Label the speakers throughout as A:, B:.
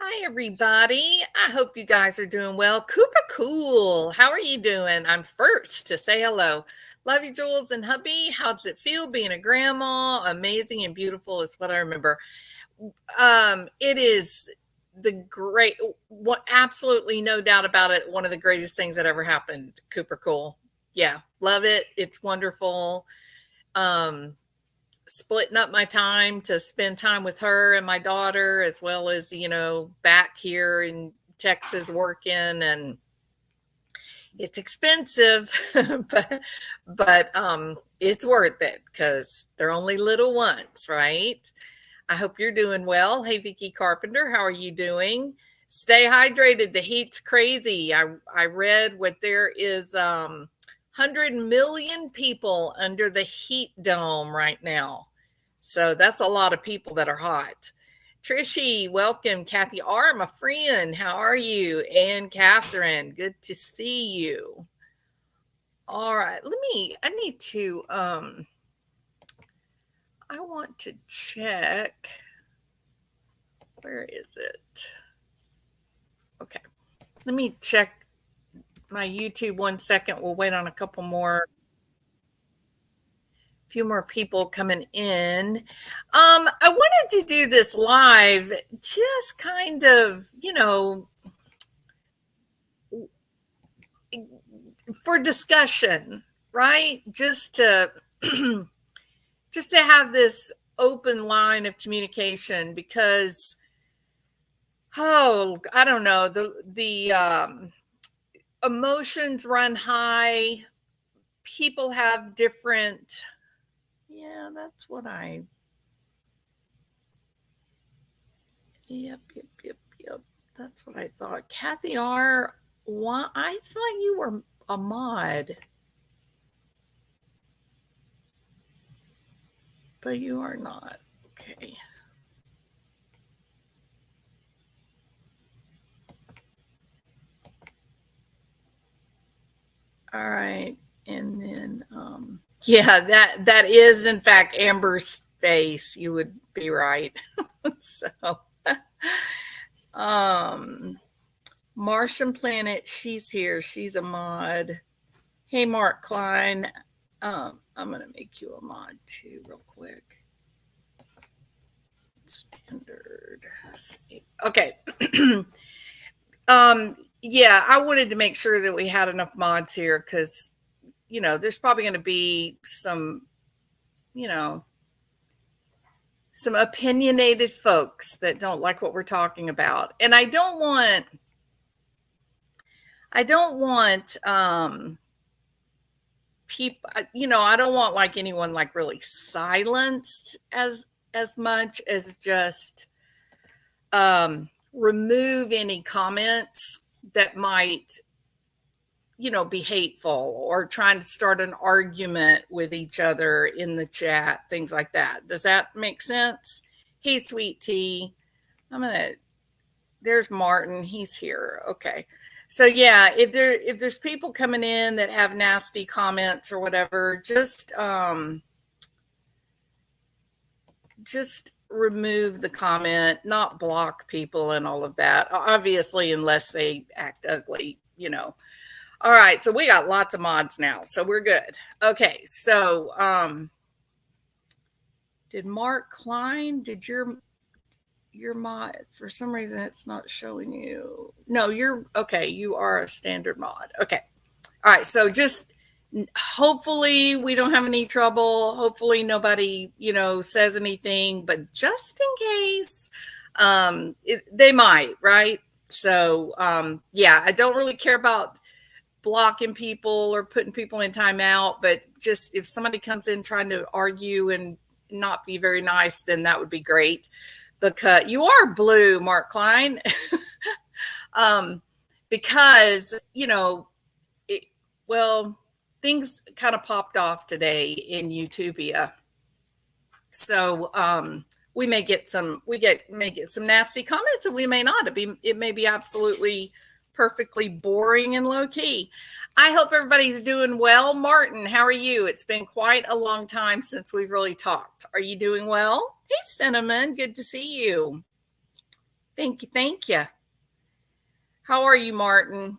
A: Hi, everybody. I hope you guys are doing well. Cooper Cool, how are you doing? I'm first to say hello. Love you, Jules and hubby. How does it feel being a grandma? Amazing and beautiful is what I remember. It is the great, what, absolutely no doubt about it. One of the greatest things that ever happened. Cooper Cool. Yeah, love it. It's wonderful. Um, Splitting up my time to spend time with her and my daughter, as well as, back here in Texas working, and it's expensive, but it's worth it because they're only little ones, right? I hope you're doing well. Hey, Vicky Carpenter, how are you doing? Stay hydrated. The heat's crazy. I read what there is 100 million people under the heat dome right now. So that's a lot of people that are hot. Trishy, welcome. Kathy R, my friend, how are you? And Catherine, good to see you. All right, I need to, I want to check. Where is it? Okay, let me check my YouTube 1 second. We'll wait on a few more people coming in. I wanted to do this live, just kind of, for discussion, right? Just to just to have this open line of communication, because I don't know, the emotions run high. People have different. Yeah, that's what I. Yep. That's what I thought. Kathy R, why I thought you were a mod, but you are not. Okay. All right. And then yeah, that is in fact Amber's face. You would be right. So Martian Planet, she's here. She's a mod. Hey, Mark Klein. I'm gonna make you a mod too, real quick. Standard. Okay. Yeah, I wanted to make sure that we had enough mods here because, there's probably going to be some opinionated folks that don't like what we're talking about. And I don't want people, I don't want like anyone like really silenced as much as just remove any comments that might be hateful or trying to start an argument with each other in the chat, things like that. Does that make sense? Hey, sweet tea. There's Martin. He's here. Okay. So yeah, if there's people coming in that have nasty comments or whatever, just remove the comment, not block people and all of that. Obviously, unless they act ugly, All right, so we got lots of mods now, so we're good. Okay, so did Mark Klein, did your mod, for some reason it's not showing you. No, you're okay, you are a standard mod. Okay. All right, so just hopefully we don't have any trouble. Hopefully nobody, says anything, but just in case, they might, right? So yeah, I don't really care about blocking people or putting people in timeout, but just if somebody comes in trying to argue and not be very nice, then that would be great. Because you are blue, Mark Klein. Because things kind of popped off today in YouTubia, so we may get some nasty comments, and we may not. It may be absolutely perfectly boring and low key. I hope everybody's doing well. Martin, how are you? It's been quite a long time since we've really talked. Are you doing well? Hey, Cinnamon, good to see you. Thank you. Thank you. How are you, Martin?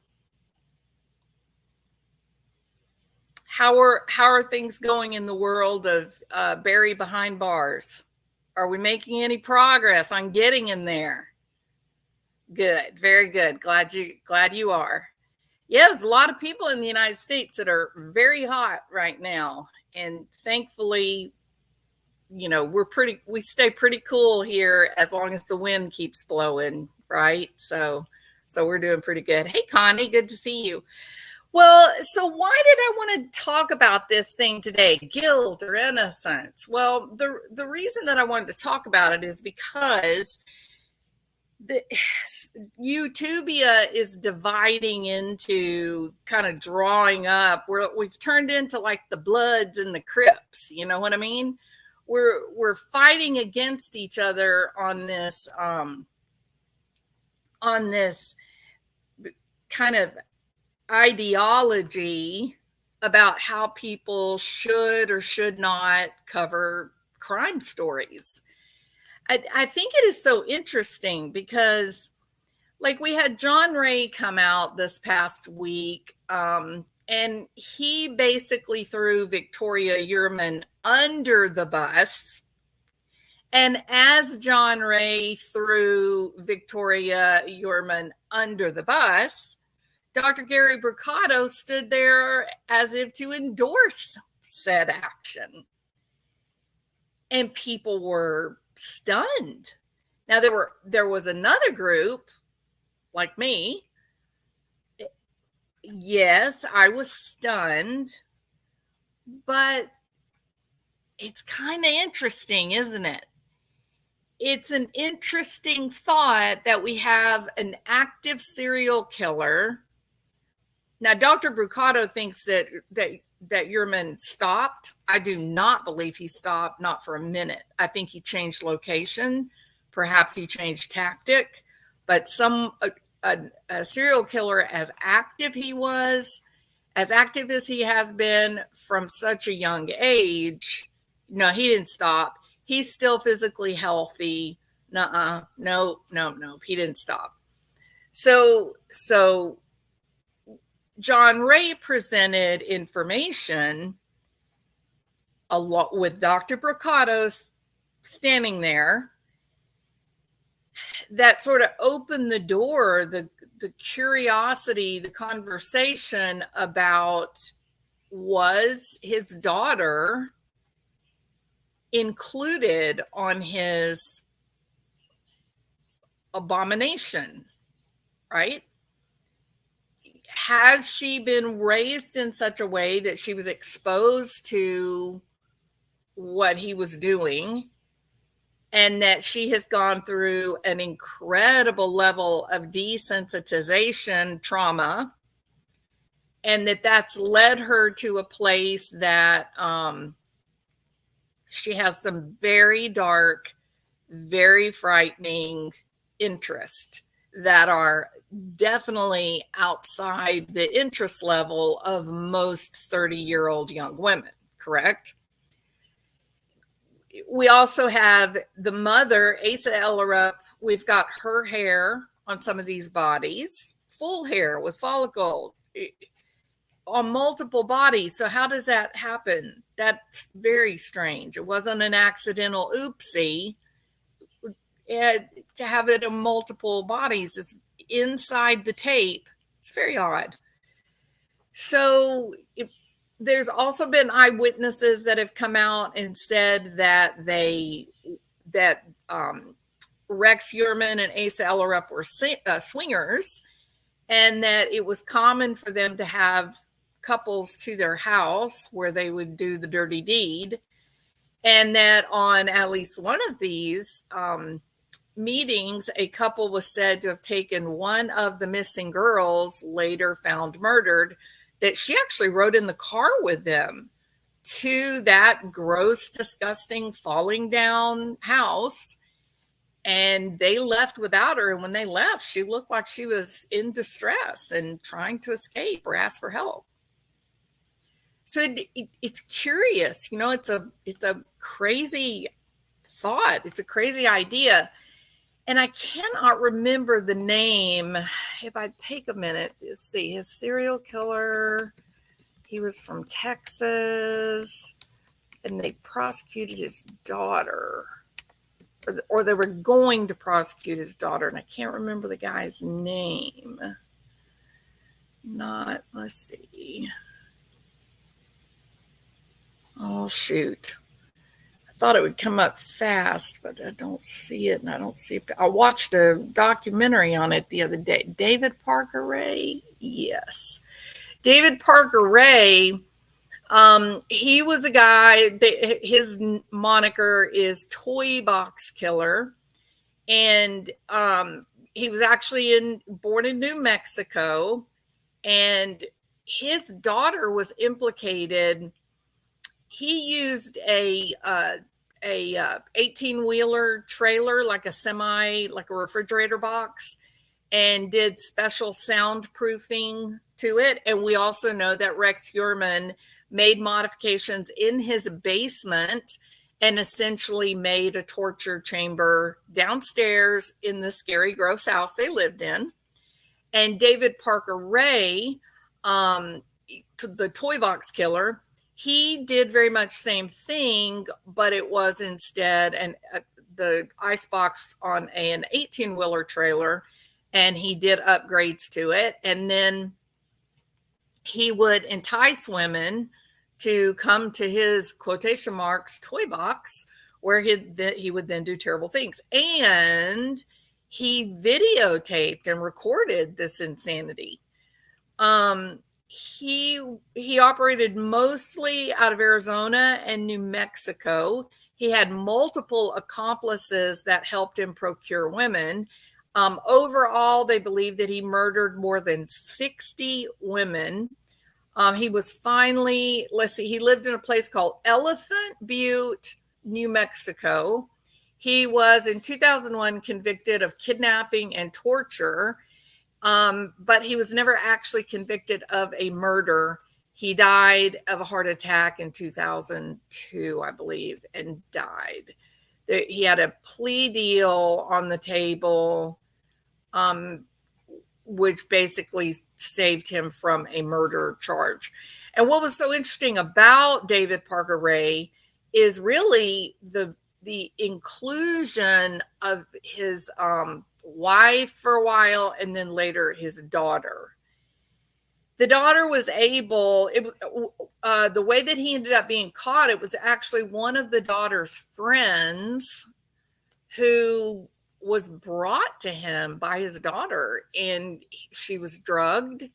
A: How are things going in the world of Barry behind bars? Are we making any progress on getting in there? Good, very good. Glad you are. Yeah, there's a lot of people in the United States that are very hot right now, and thankfully, we stay pretty cool here as long as the wind keeps blowing, right? So we're doing pretty good. Hey, Connie, good to see you. Well, so why did I want to talk about this thing today, guilt or innocence? Well, the reason that I wanted to talk about it is because the Utopia is dividing into kind of drawing up. We've turned into like the Bloods and the Crips. You know what I mean? We're fighting against each other on this kind of ideology about how people should or should not cover crime stories. I think it is so interesting because, like, we had John Ray come out this past week, and he basically threw Victoria Yearman under the bus. And as John Ray threw Victoria Yearman under the bus, Dr. Gary Bricado stood there as if to endorse said action. And people were stunned. Now there was another group like me. Yes, I was stunned, but it's kind of interesting, isn't it? It's an interesting thought that we have an active serial killer. Now, Dr. Bricado thinks that Yearman stopped. I do not believe he stopped, not for a minute. I think he changed location. Perhaps he changed tactic. But a serial killer as active as he has been from such a young age, no, he didn't stop. He's still physically healthy. No, he didn't stop. So John Ray presented information a lot with Dr. Bricado standing there that sort of opened the door, the curiosity, the conversation about, was his daughter included on his abomination, right? Has she been raised in such a way that she was exposed to what he was doing, and that she has gone through an incredible level of desensitization trauma, and that's led her to a place that she has some very dark, very frightening interests that are definitely outside the interest level of most 30-year-old young women, correct? We also have the mother, Asa Ellerup. We've got her hair on some of these bodies, full hair with follicle on multiple bodies. So how does that happen? That's very strange. It wasn't an accidental oopsie. To have it in multiple bodies is inside the tape. It's very odd. So there's also been eyewitnesses that have come out and said that Rex Yearman and Asa Ellerup were swingers, and that it was common for them to have couples to their house where they would do the dirty deed, and that on at least one of these meetings, a couple was said to have taken one of the missing girls, later found murdered, that she actually rode in the car with them to that gross, disgusting, falling down house, and they left without her. And when they left, she looked like she was in distress and trying to escape or ask for help. So it's curious, it's a crazy thought. It's a crazy idea. And I cannot remember the name. If I take a minute to see, his serial killer, he was from Texas, and they prosecuted his daughter, or they were going to prosecute his daughter, and I can't remember the guy's name. Let's see. Oh, shoot. I thought it would come up fast, but I don't see it, and I don't see it. I watched a documentary on it the other day. David Parker Ray? Yes. David Parker Ray, he was a guy, his moniker is Toy Box Killer, and he was actually born in New Mexico, and his daughter was implicated. He used a 18-wheeler trailer, like a semi, like a refrigerator box, and did special soundproofing to it. And we also know that Rex Heuermann made modifications in his basement and essentially made a torture chamber downstairs in the scary, gross house they lived in. And David Parker Ray, the Toy Box Killer, he did very much same thing, but it was instead the icebox on an 18-wheeler trailer, and he did upgrades to it. And then he would entice women to come to his quotation marks toy box, where he would then do terrible things. And he videotaped and recorded this insanity. He operated mostly out of Arizona and New Mexico. He had multiple accomplices that helped him procure women. Overall, they believe that he murdered more than 60 women. He was finally, he lived in a place called Elephant Butte, New Mexico. He was in 2001 convicted of kidnapping and torture, but he was never actually convicted of a murder. He died of a heart attack in 2002, I believe, and died. He had a plea deal on the table, which basically saved him from a murder charge. And what was so interesting about David Parker Ray is really the inclusion of his wife for a while, and then later his daughter. The daughter was able, the way that he ended up being caught, it was actually one of the daughter's friends who was brought to him by his daughter, and she was drugged,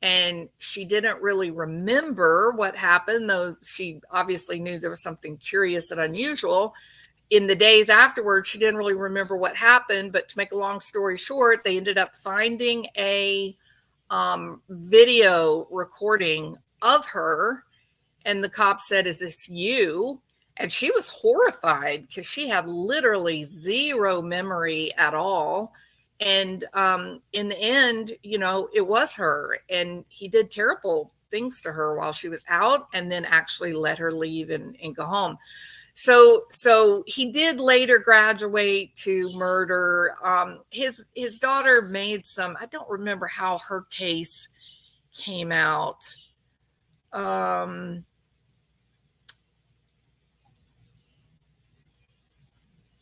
A: and she didn't really remember what happened, though she obviously knew there was something curious and unusual. In the days afterwards, she didn't really remember what happened, but to make a long story short, they ended up finding a video recording of her, and the cop said, "Is this you?" And she was horrified because she had literally zero memory at all. And in the end, it was her. And he did terrible things to her while she was out, and then actually let her leave and go home. So he did later graduate to murder. His daughter made some, I don't remember how her case came out.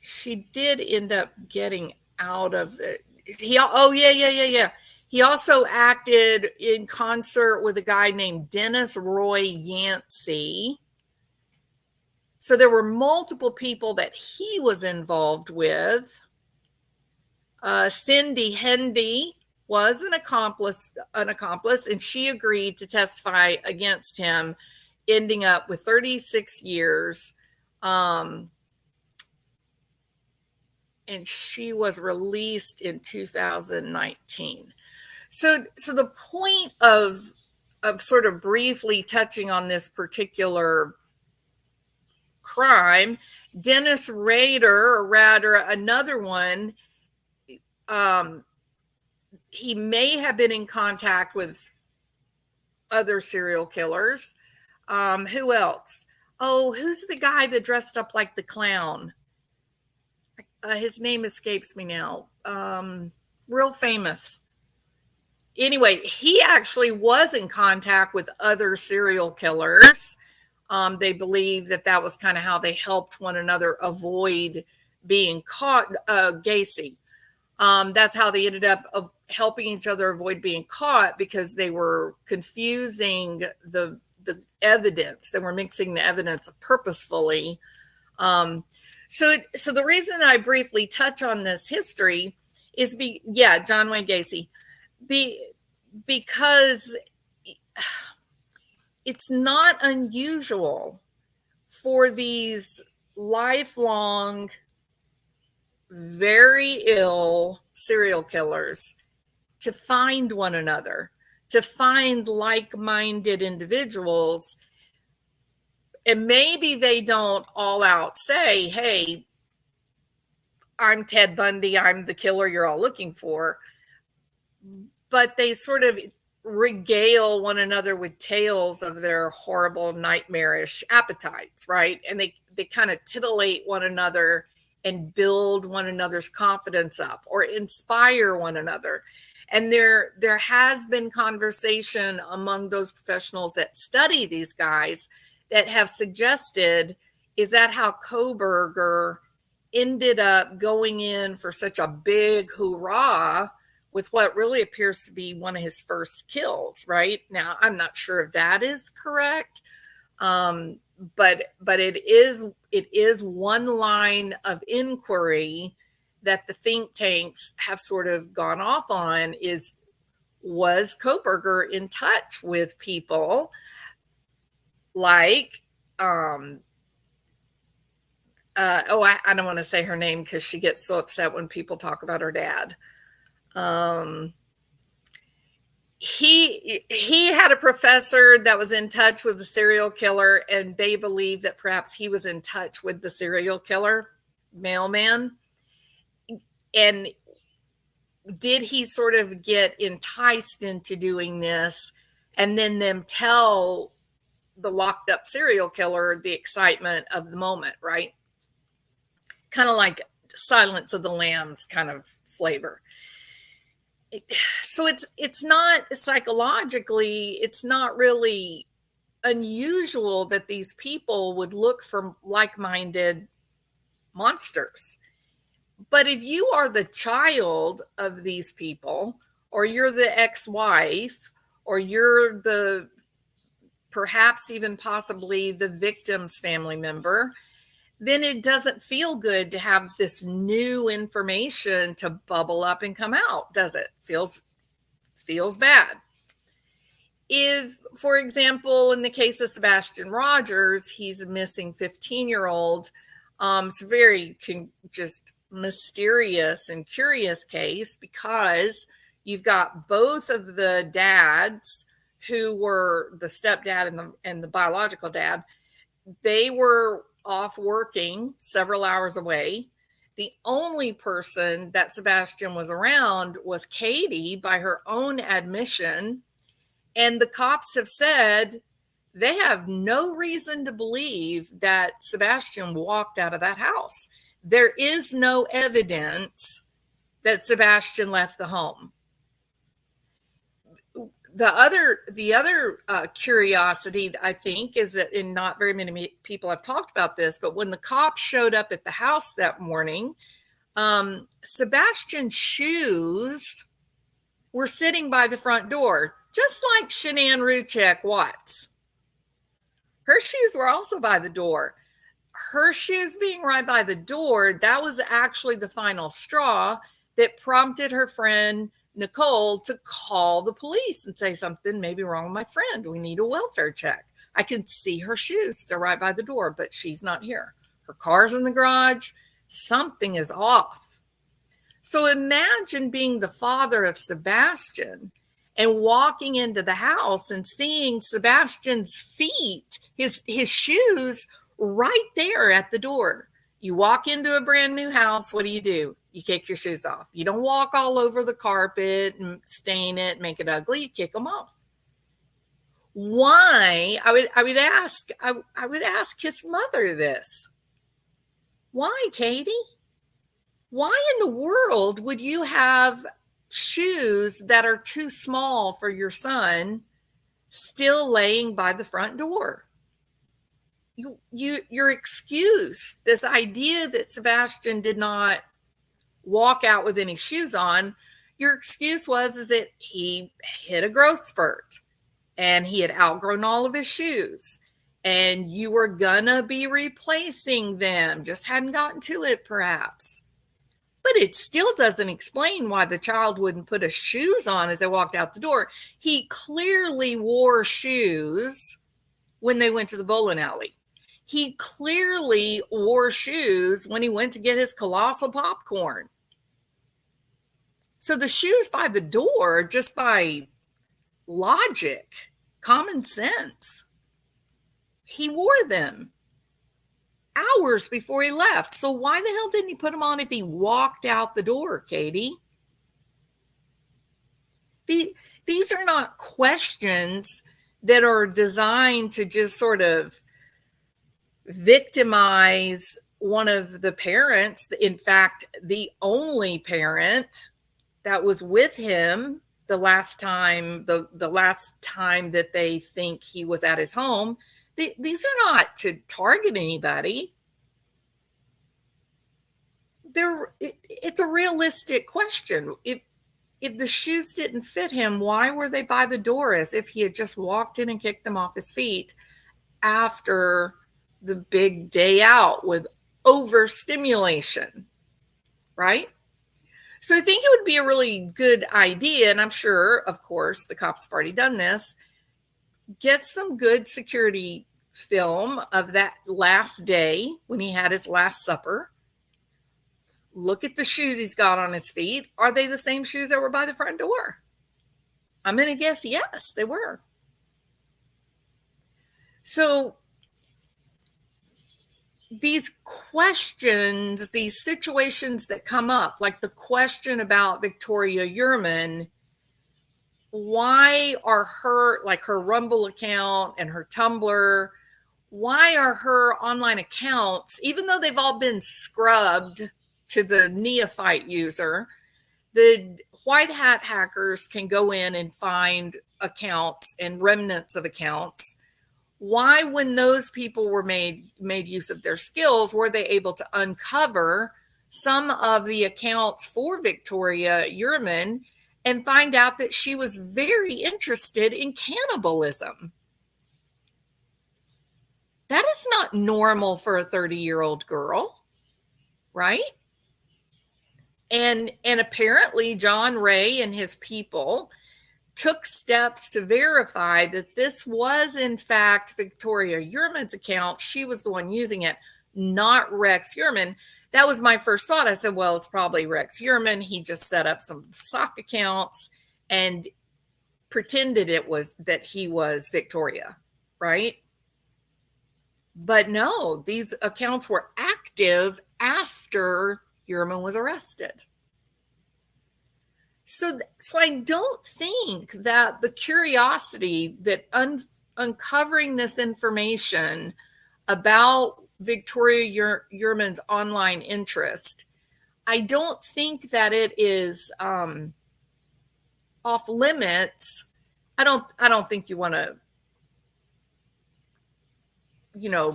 A: She did end up getting out of it. Yeah. He also acted in concert with a guy named Dennis Roy Yancey. So there were multiple people that he was involved with. Cindy Hendy was an accomplice, and she agreed to testify against him, ending up with 36 years. And she was released in 2019. So the point of sort of briefly touching on this particular crime, Dennis Rader, another one, he may have been in contact with other serial killers. Who else? Oh, who's the guy that dressed up like the clown? his name escapes me now. Real famous. Anyway, he actually was in contact with other serial killers. They believe that that was kind of how they helped one another avoid being caught. Gacy. That's how they ended up helping each other avoid being caught, because they were confusing the evidence. They were mixing the evidence purposefully. So the reason I briefly touch on this history is John Wayne Gacy, because it's not unusual for these lifelong, very ill serial killers to find one another, to find like-minded individuals. And maybe they don't all out say, hey, I'm Ted Bundy, I'm the killer you're all looking for. But they sort of regale one another with tales of their horrible, nightmarish appetites, right? And they kind of titillate one another and build one another's confidence up or inspire one another. And there has been conversation among those professionals that study these guys that have suggested, is that how Kohberger ended up going in for such a big hoorah with what really appears to be one of his first kills, right? Now, I'm not sure if that is correct, but it is one line of inquiry that the think tanks have sort of gone off on, is, was Kohberger in touch with people like, I don't want to say her name because she gets so upset when people talk about her dad. He had a professor that was in touch with the serial killer, and they believe that perhaps he was in touch with the serial killer mailman. And did he sort of get enticed into doing this, and then them tell the locked up serial killer the excitement of the moment, right? Kind of like Silence of the Lambs kind of flavor. So it's not psychologically, it's not really unusual that these people would look for like-minded monsters. But if you are the child of these people, or you're the ex-wife, or you're the perhaps even possibly the victim's family member, then it doesn't feel good to have this new information to bubble up and come out, does it? Feels bad. If, for example, in the case of Sebastian Rogers, he's a missing 15-year-old. It's a very just mysterious and curious case, because you've got both of the dads, who were the stepdad and the biological dad. They were off working several hours away. The only person that Sebastian was around was Katie, by her own admission. And the cops have said they have no reason to believe that Sebastian walked out of that house. There is no evidence that Sebastian left the home. The other curiosity, I think, is that, and not very many people have talked about this, but when the cops showed up at the house that morning, Sebastian's shoes were sitting by the front door, just like Shanann Ruchek Watts. Her shoes were also by the door. Her shoes being right by the door, that was actually the final straw that prompted her friend Nicole to call the police and say, something may be wrong with my friend. We need a welfare check. I can see her shoes. They're right by the door, but she's not here. Her car's in the garage. Something is off. So imagine being the father of Sebastian and walking into the house and seeing Sebastian's feet, his shoes right there at the door. You walk into a brand new house. What do? You kick your shoes off. You don't walk all over the carpet and stain it, make it ugly. You kick them off. Why? I would ask his mother this. Why, Katie? Why in the world would you have shoes that are too small for your son still laying by the front door? Your excuse, this idea that Sebastian did not walk out with any shoes on, your excuse is that he hit a growth spurt and he had outgrown all of his shoes and you were gonna be replacing them, just hadn't gotten to it perhaps. But it still doesn't explain why the child wouldn't put his shoes on as they walked out the door. He clearly wore shoes when they went to the bowling alley. He clearly wore shoes when he went to get his colossal popcorn. So the shoes by the door, just by logic, common sense, he wore them hours before he left. So why the hell didn't he put them on if he walked out the door, Katie? These are not questions that are designed to just sort of victimize one of the parents. In fact, the only parent that was with him the last time that they think he was at his home. These are not to target anybody. It's a realistic question. If the shoes didn't fit him, why were they by the door as if he had just walked in and kicked them off his feet after the big day out with overstimulation, right? So I think it would be a really good idea, and I'm sure, of course, the cops have already done this, get some good security film of that last day when he had his last supper. Look at the shoes he's got on his feet. Are they the same shoes that were by the front door? I'm going to guess yes, they were. So these questions, these situations that come up, like the question about Victoria Yerman, why are her Rumble account and her Tumblr, why are her online accounts, even though they've all been scrubbed to the neophyte user, the white hat hackers can go in and find accounts and remnants of accounts. Why, when those people were made use of their skills, were they able to uncover some of the accounts for Victoria Yerman and find out that she was very interested in cannibalism? That is not normal for a 30-year-old girl, right? And apparently John Ray and his people took steps to verify that this was in fact Victoria Yerman's account. She was the one using it, not Rex Yerman. That was my first thought. I said, well, it's probably Rex Yerman. He just set up some sock accounts and pretended that he was Victoria, right? But no, these accounts were active after Yerman was arrested. So I don't think that the curiosity that uncovering this information about Victoria Yerman's online interest, I don't think that it is off limits. I don't think you want to,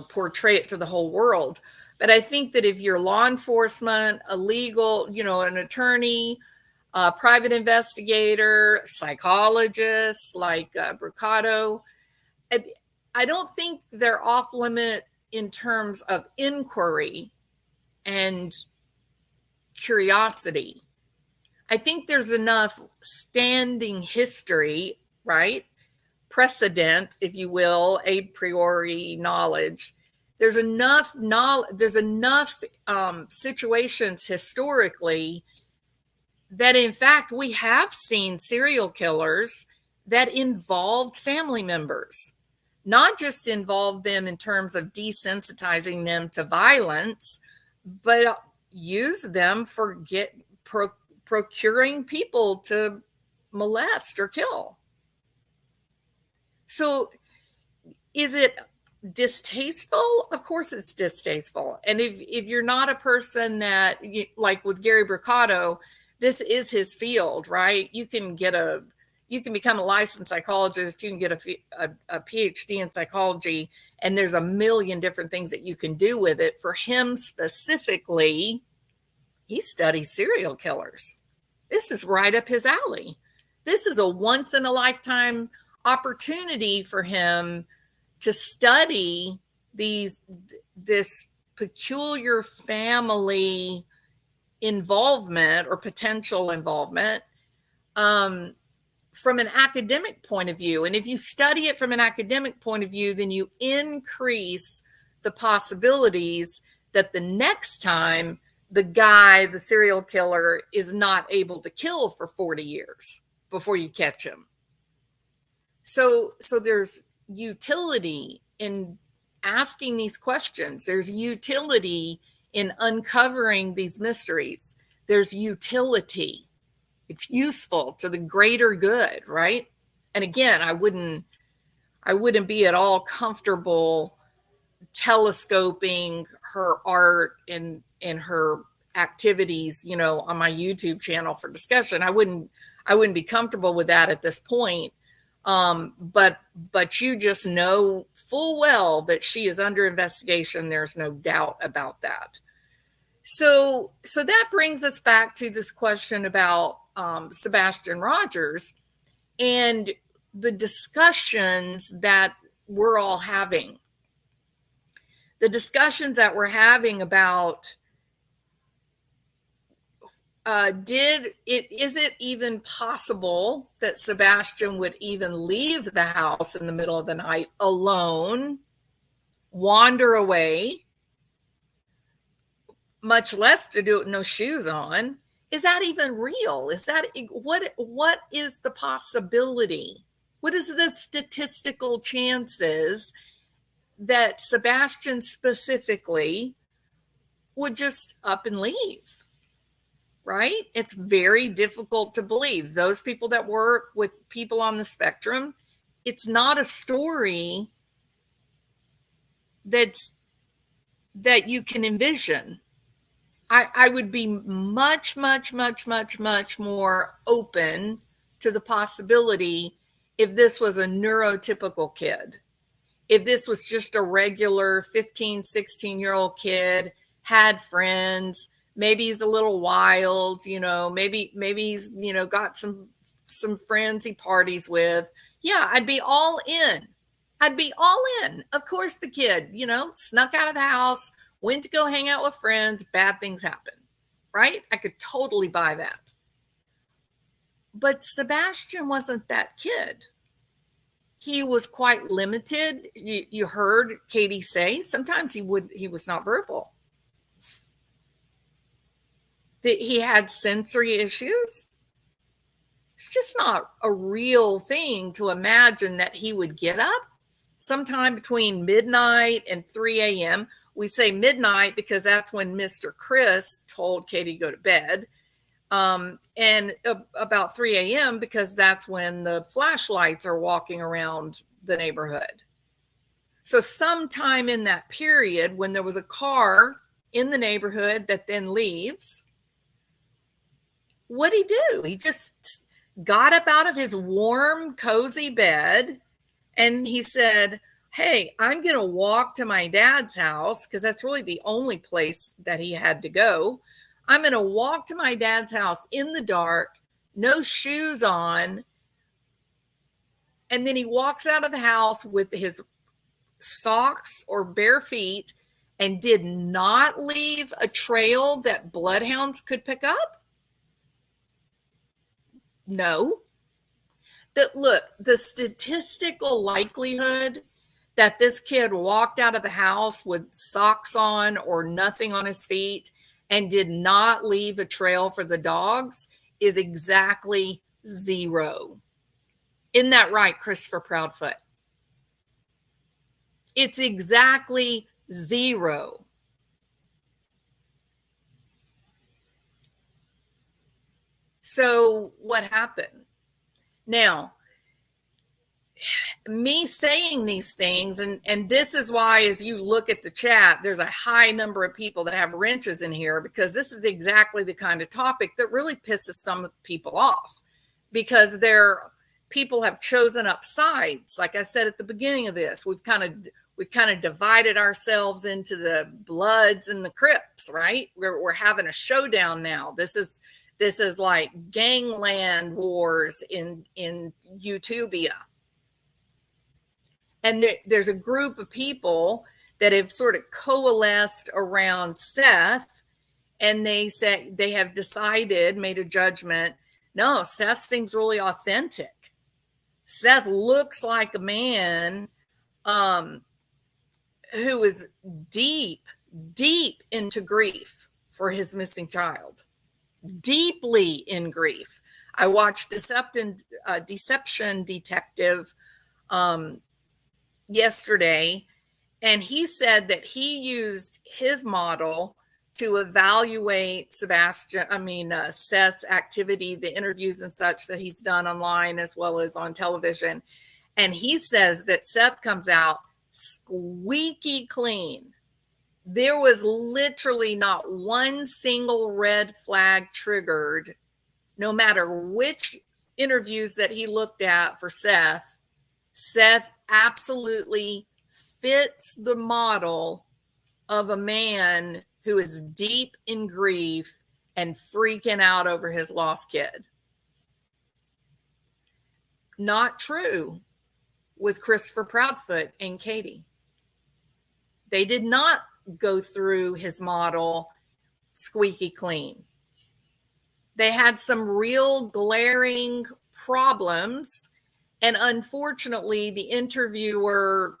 A: portray it to the whole world. But I think that if you're law enforcement, a legal, an attorney, a private investigator, psychologist like Brucato, I don't think they're off limit in terms of inquiry and curiosity. I think there's enough standing history, right? Precedent, if you will, a priori knowledge. There's enough knowledge. There's enough situations historically that, in fact, we have seen serial killers that involved family members, not just involved them in terms of desensitizing them to violence, but use them for procuring people to molest or kill. So is it Distasteful? Of course it's distasteful. And if you're not a person that, like with Gary Bricado, this is his field, right? You can become a licensed psychologist, you can get a PhD in psychology, and there's a million different things that you can do with it. For him specifically, he studies serial killers. This is right up his alley. This is a once in a lifetime opportunity for him to study this peculiar family involvement or potential involvement from an academic point of view. And if you study it from an academic point of view, then you increase the possibilities that the next time the serial killer, is not able to kill for 40 years before you catch him. So there's utility in asking these questions. There's utility in uncovering these mysteries. There's utility. It's useful to the greater good, right? And again, I wouldn't be at all comfortable telescoping her art and her activities, on my YouTube channel for discussion. I wouldn't be comfortable with that at this point. But you just know full well that she is under investigation. There's no doubt about that. So that brings us back to this question about Sebastian Rogers and the discussions that we're all having. The discussions that we're having about is it even possible that Sebastian would even leave the house in the middle of the night alone, wander away, much less to do it with no shoes on? Is that even real? Is that what is the possibility? What is the statistical chances that Sebastian specifically would just up and leave? Right? It's very difficult to believe. Those people that work with people on the spectrum, it's not a story that you can envision. I would be much, much, much, much, much more open to the possibility if this was a neurotypical kid. If this was just a regular 15, 16-year-old kid, had friends, maybe he's a little wild, maybe he's, got some friends he parties with. Yeah, I'd be all in. Of course, the kid, snuck out of the house, went to go hang out with friends, bad things happen, right? I could totally buy that. But Sebastian wasn't that kid. He was quite limited. You heard Katie say sometimes he was not verbal. That he had sensory issues. It's just not a real thing to imagine that he would get up sometime between midnight and 3 a.m. We say midnight because that's when Mr. Chris told Katie to go to bed. And about 3 a.m. because that's when the flashlights are walking around the neighborhood. So sometime in that period when there was a car in the neighborhood that then leaves, what'd he do? He just got up out of his warm, cozy bed and he said, hey, I'm going to walk to my dad's house because that's really the only place that he had to go. I'm going to walk to my dad's house in the dark, no shoes on. And then he walks out of the house with his socks or bare feet and did not leave a trail that bloodhounds could pick up. No. Look, the statistical likelihood that this kid walked out of the house with socks on or nothing on his feet and did not leave a trail for the dogs is exactly 0. Isn't that right, Christopher Proudfoot? It's exactly 0. So what happened? Now, me saying these things, and this is why, as you look at the chat, there's a high number of people that have wrenches in here, because this is exactly the kind of topic that really pisses some people off, because people have chosen up sides. Like I said at the beginning of this, we've kind of divided ourselves into the Bloods and the Crips, right? We're having a showdown now. This is like gangland wars in Utopia. And there's a group of people that have sort of coalesced around Seth, and they say they have made a judgment. No, Seth seems really authentic. Seth looks like a man who is deep into grief for his missing child, deeply in grief. I watched Deception Detective yesterday, and he said that he used his model to evaluate Seth's activity, the interviews and such that he's done online as well as on television. And he says that Seth comes out squeaky clean. There was literally not one single red flag triggered, no matter which interviews that he looked at for Seth. Seth absolutely fits the model of a man who is deep in grief and freaking out over his lost kid. Not true with Christopher Proudfoot and Katie. They did not go through his model squeaky clean. They had some real glaring problems, and unfortunately, the interviewer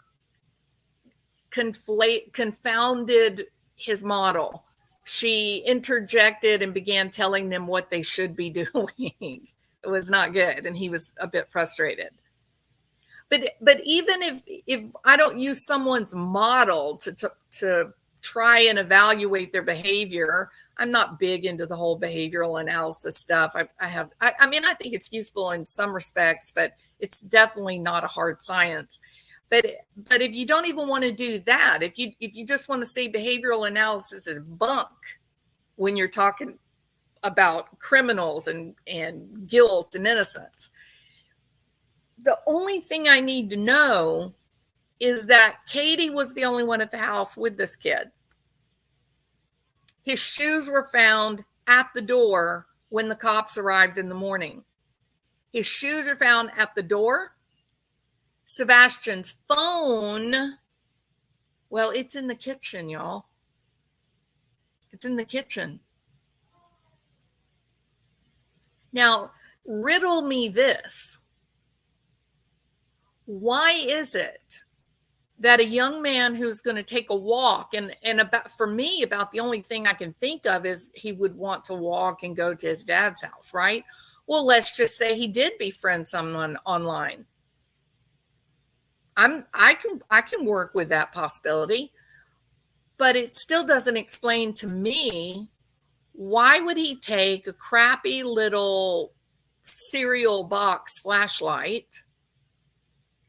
A: confounded his model. She interjected and began telling them what they should be doing. It was not good, and he was a bit frustrated. But even if I don't use someone's model to try and evaluate their behavior, I'm not big into the whole behavioral analysis stuff. I think it's useful in some respects, but it's definitely not a hard science. But if you don't even want to do that, if you just want to say behavioral analysis is bunk when you're talking about criminals and guilt and innocence, the only thing I need to know is that Katie was the only one at the house with this kid. His shoes were found at the door when the cops arrived in the morning. His shoes are found at the door. Sebastian's phone, well, it's in the kitchen, y'all. It's in the kitchen. Now, riddle me this. Why is it that a young man who's going to take a walk, and about the only thing I can think of is he would want to walk and go to his dad's house, right? Well, let's just say he did befriend someone online. I can work with that possibility, but it still doesn't explain to me why would he take a crappy little cereal box flashlight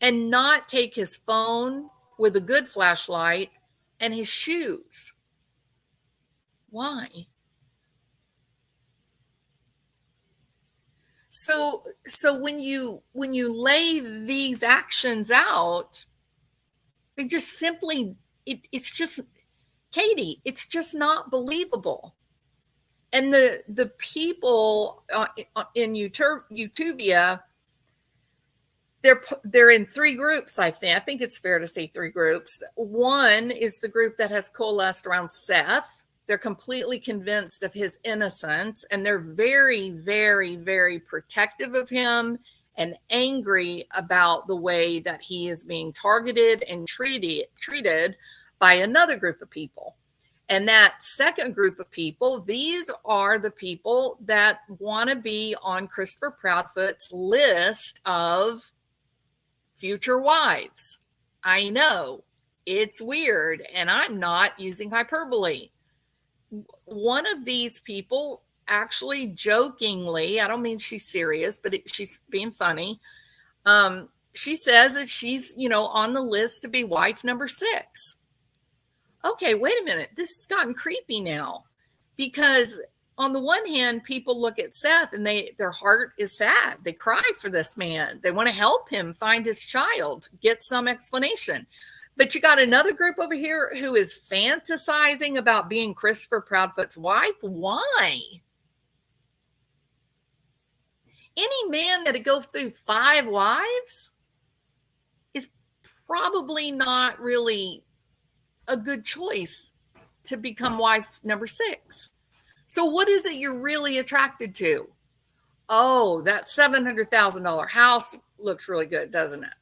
A: and not take his phone with a good flashlight and his shoes. Why? So when you lay these actions out, they just simply, it's just, Katie, it's just not believable. And the people in Utopia, they're in three groups, I think. I think it's fair to say three groups. One is the group that has coalesced around Seth. They're completely convinced of his innocence, and they're very, very, very protective of him and angry about the way that he is being targeted and treated by another group of people. And that second group of people, these are the people that want to be on Christopher Proudfoot's list of future wives. I know it's weird, and I'm not using hyperbole. One of these people actually jokingly, I don't mean she's serious, but she's being funny, she says that she's, on the list to be wife number 6. Okay, wait a minute. This has gotten creepy now, because on the one hand, people look at Seth and their heart is sad. They cry for this man. They want to help him find his child, get some explanation. But you got another group over here who is fantasizing about being Christopher Proudfoot's wife. Why? Any man that would go through 5 wives is probably not really a good choice to become wife number 6. So what is it you're really attracted to? Oh, that $700,000 house looks really good, doesn't it?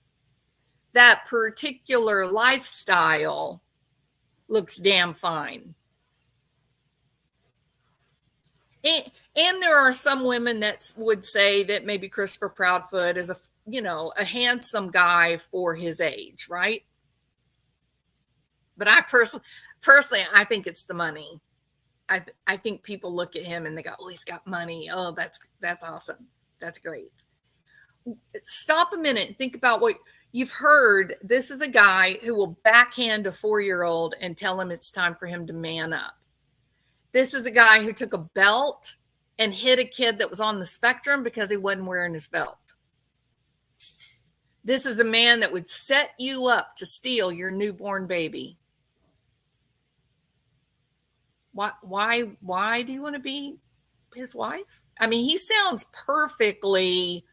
A: That particular lifestyle looks damn fine. And there are some women that would say that maybe Christopher Proudfoot is a handsome guy for his age, right? But I personally, I think it's the money. I think people look at him and they go, oh, he's got money. Oh, that's awesome. That's great. Stop a minute and think about what you've heard. This is a guy who will backhand a 4-year-old and tell him it's time for him to man up. This is a guy who took a belt and hit a kid that was on the spectrum because he wasn't wearing his belt. This is a man that would set you up to steal your newborn baby. Why do you want to be his wife? I mean, he sounds perfectly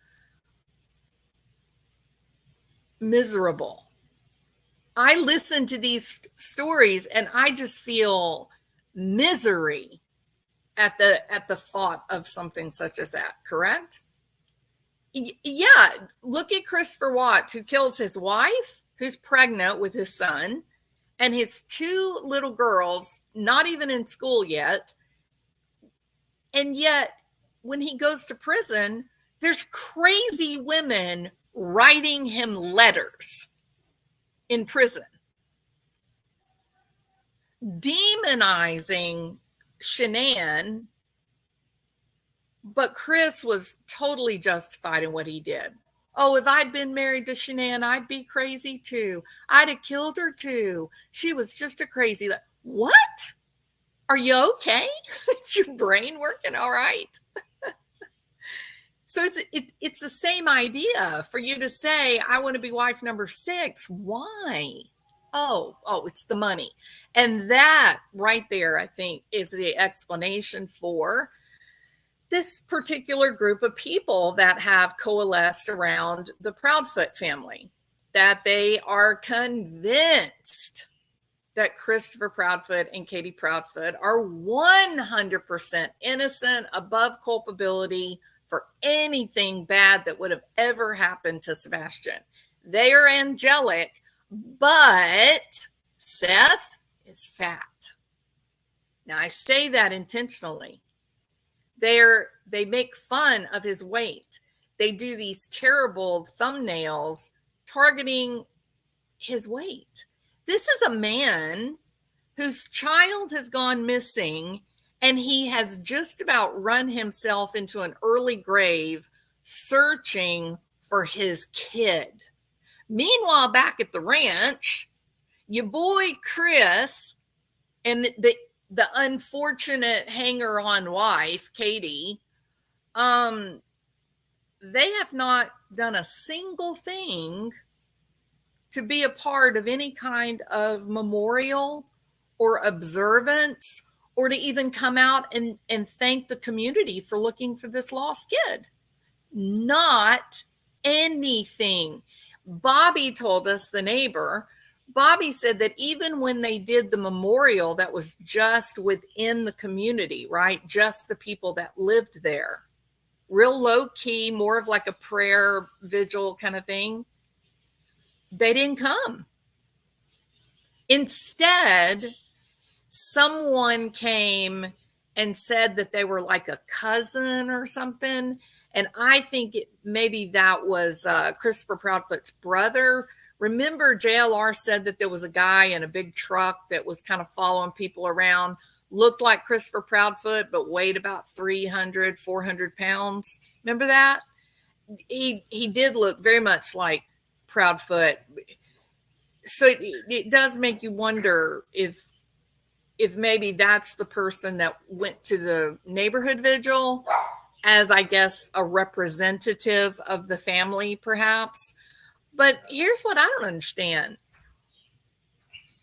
A: miserable. I listen to these stories and I just feel misery at the thought of something such as that, correct? Yeah, look at Christopher Watts, who kills his wife, who's pregnant with his son, and his 2 little girls, not even in school yet. And yet, when he goes to prison, there's crazy women writing him letters in prison, demonizing Shanann, but Chris was totally justified in what he did. Oh, if I'd been married to Shanann, I'd be crazy too. I'd have killed her too. She was just a crazy. What? Are you okay? Is your brain working all right? So it's the same idea for you to say, I want to be wife number 6. Why? Oh, it's the money. And that right there, I think, is the explanation for this particular group of people that have coalesced around the Proudfoot family, that they are convinced that Christopher Proudfoot and Katie Proudfoot are 100% innocent, above culpability for anything bad that would have ever happened to Sebastian. They are angelic, but Seth is fat. Now, I say that intentionally. They make fun of his weight. They do these terrible thumbnails targeting his weight. This is a man whose child has gone missing, and he has just about run himself into an early grave searching for his kid. Meanwhile, back at the ranch, your boy Chris and the unfortunate hanger-on wife, Katie, they have not done a single thing to be a part of any kind of memorial or observance, or to even come out and thank the community for looking for this lost kid. Not anything. Bobby told us, the neighbor, Bobby said that even when they did the memorial that was just within the community, right? Just the people that lived there, real low key, more of like a prayer vigil kind of thing, they didn't come. Instead, someone came and said that they were like a cousin or something. And I think maybe that was Christopher Proudfoot's brother. Remember, JLR said that there was a guy in a big truck that was kind of following people around, looked like Christopher Proudfoot, but weighed about 400 pounds. Remember that? He did look very much like Proudfoot. So it does make you wonder if maybe that's the person that went to the neighborhood vigil as, I guess, a representative of the family, perhaps. But here's what I don't understand.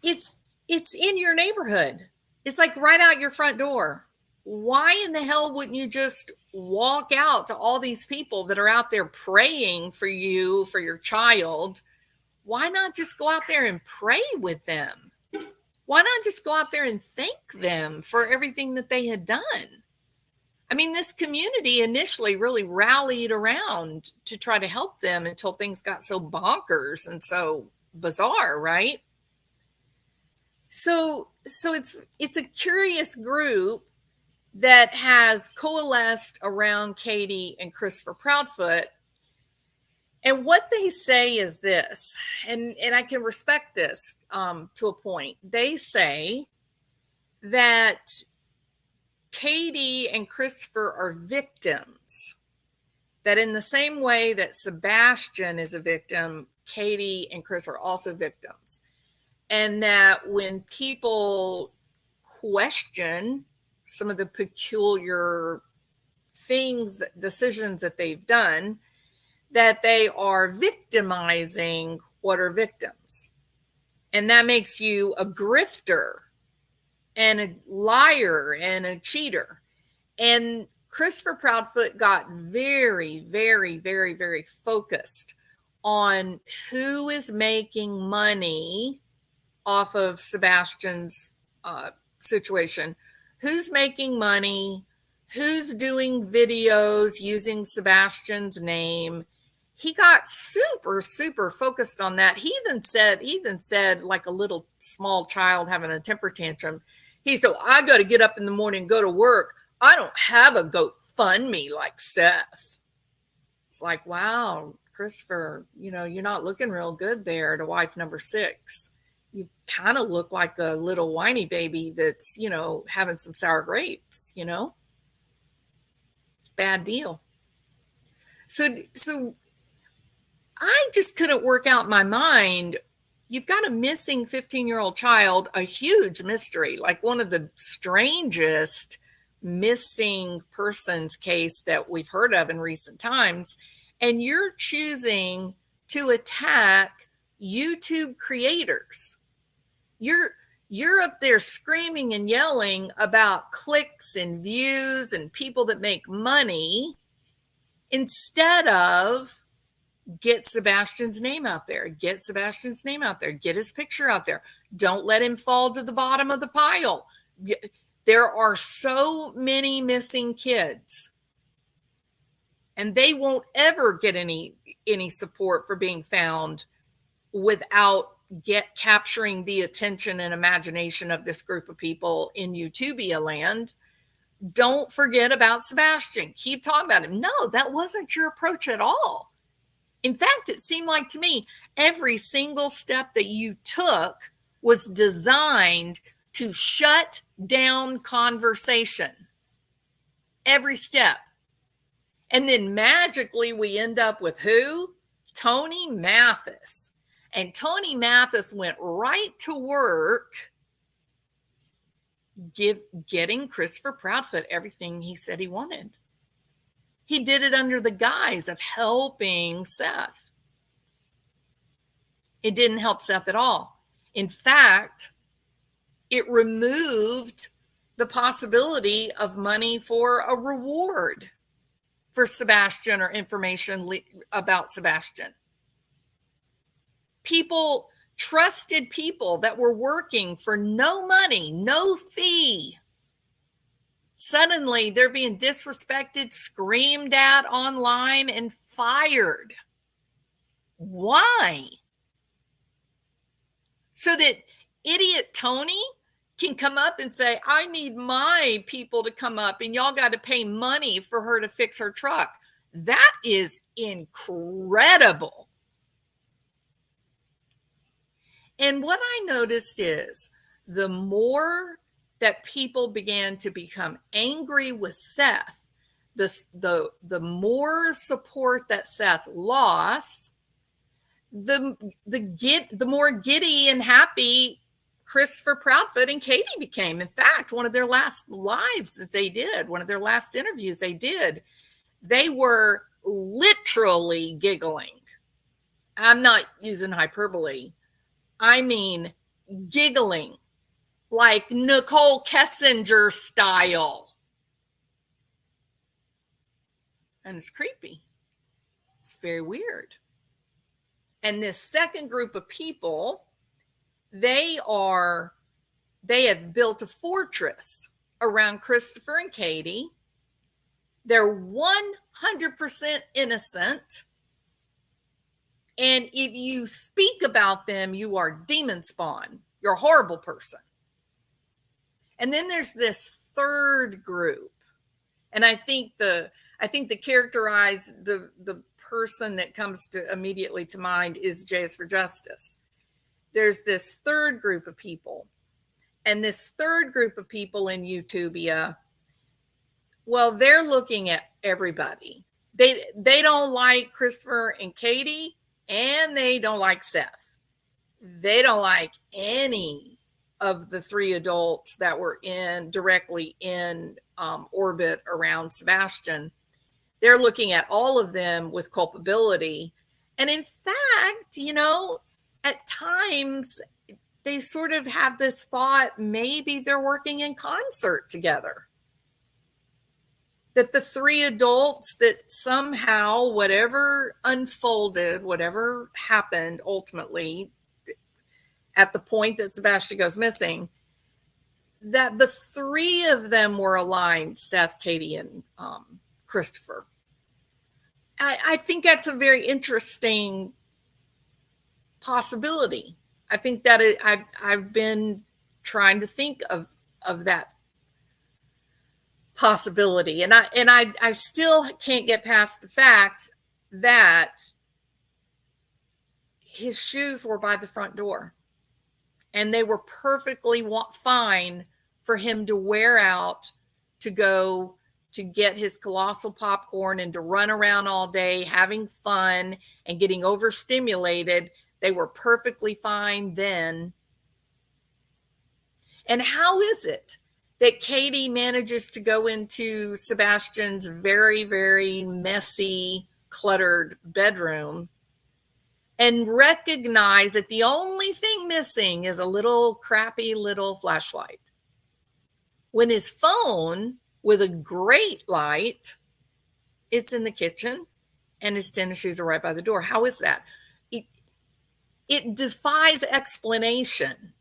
A: It's in your neighborhood. It's like right out your front door. Why in the hell wouldn't you just walk out to all these people that are out there praying for you, for your child? Why not just go out there and pray with them? Why not just go out there and thank them for everything that they had done? I mean, this community initially really rallied around to try to help them until things got so bonkers and so bizarre, right? So it's a curious group that has coalesced around Katie and Christopher Proudfoot. And what they say is this, and I can respect this to a point. They say that Katie and Christopher are victims, that in the same way that Sebastian is a victim, Katie and Chris are also victims. And that when people question some of the peculiar things, decisions that they've done, that they are victimizing what are victims. And that makes you a grifter and a liar and a cheater. And Christopher Proudfoot got very, very, very, very focused on who is making money off of Sebastian's situation. Who's making money? Who's doing videos using Sebastian's name? He got super, super focused on that. He even said, like a little small child having a temper tantrum, he said, I got to get up in the morning and go to work. I don't have a GoFundMe like Seth. It's like, wow, Christopher, you're not looking real good there to wife number 6. You kind of look like a little whiny baby that's, having some sour grapes, It's a bad deal. So I just couldn't work out in my mind. You've got a missing 15-year-old child, a huge mystery, like one of the strangest missing persons case that we've heard of in recent times. And you're choosing to attack YouTube creators. You're up there screaming and yelling about clicks and views and people that make money instead of get Sebastian's name out there, get his picture out there. Don't let him fall to the bottom of the pile. There are so many missing kids, and they won't ever get any support for being found without capturing the attention and imagination of this group of people in YouTubia land. Don't forget about Sebastian. Keep talking about him. No, that wasn't your approach at all. In fact, it seemed like to me every single step that you took was designed to shut down conversation. Every step. And then magically we end up with who? Tony Mathis. And Tony Mathis went right to work getting Christopher Proudfoot everything he said he wanted. He did it under the guise of helping Seth. It didn't help Seth at all. In fact, it removed the possibility of money for a reward for Sebastian or information about Sebastian. Trusted people that were working for no money, no fee. Suddenly they're being disrespected, screamed at online, and fired. Why? So that idiot Tony can come up and say, I need my people to come up and y'all got to pay money for her to fix her truck. That is incredible. And what I noticed is the more that people began to become angry with Seth, the more support that Seth lost, the more giddy and happy Christopher Proudfoot and Katie became. In fact, one of their last lives that they did, one of their last interviews they did, they were literally giggling. I'm not using hyperbole. I mean, giggling like Nicole Kessinger style. And it's creepy. It's very weird. And this second group of people, they have built a fortress around Christopher and Katie. They're 100% innocent. And if you speak about them, you are demon spawn. You're a horrible person. And then there's this third group. And I think the characterize the person that comes to immediately to mind is Jays for Justice. There's this third group of people. And this third group of people in Utopia, well, they're looking at everybody. They don't like Christopher and Katie, and they don't like Seth. They don't like any of the three adults that were directly in orbit around Sebastian. They're looking at all of them with culpability. And in fact, at times they sort of have this thought, maybe they're working in concert together. That the three adults, that somehow whatever unfolded, whatever happened ultimately at the point that Sebastian goes missing, that the three of them were aligned, Seth, Katie, and Christopher. I think that's a very interesting possibility. I think that I've been trying to think of that possibility, and I still can't get past the fact that his shoes were by the front door, and they were perfectly fine for him to wear out to go to get his colossal popcorn and to run around all day having fun and getting overstimulated. They were perfectly fine then. And how is it that Katie manages to go into Sebastian's very, very messy, cluttered bedroom and recognize that the only thing missing is a little crappy little flashlight, when his phone, with a great light, it's in the kitchen and his tennis shoes are right by the door? How is that? It defies explanation.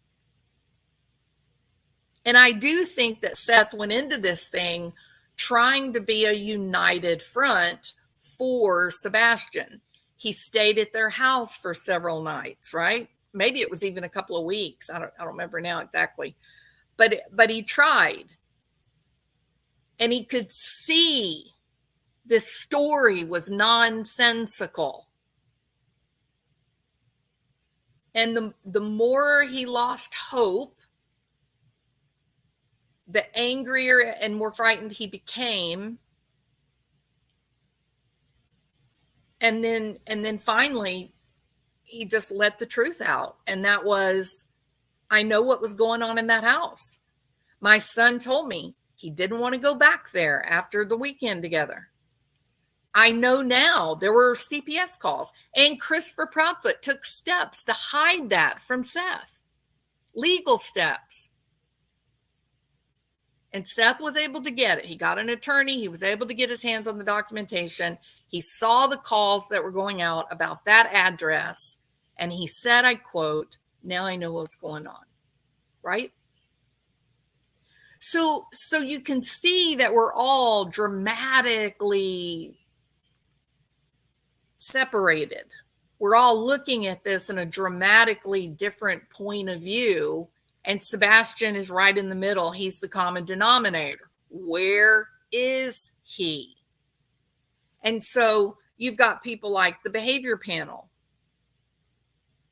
A: And I do think that Seth went into this thing trying to be a united front for Sebastian. He stayed at their house for several nights, right? Maybe it was even a couple of weeks. I don't remember now exactly. But he tried. And he could see this story was nonsensical. And the more he lost hope, the angrier and more frightened he became. And then finally, he just let the truth out. And that was, I know what was going on in that house. My son told me he didn't want to go back there after the weekend together. I know now there were CPS calls, and Christopher Proudfoot took steps to hide that from Seth, legal steps. And Seth was able to get it. He got an attorney. He was able to get his hands on the documentation. He saw the calls that were going out about that address. And he said, I quote, "Now I know what's going on." Right? So you can see that we're all dramatically separated. We're all looking at this in a dramatically different point of view. And Sebastian is right in the middle. He's the common denominator. Where is he? And so you've got people like the behavior panel.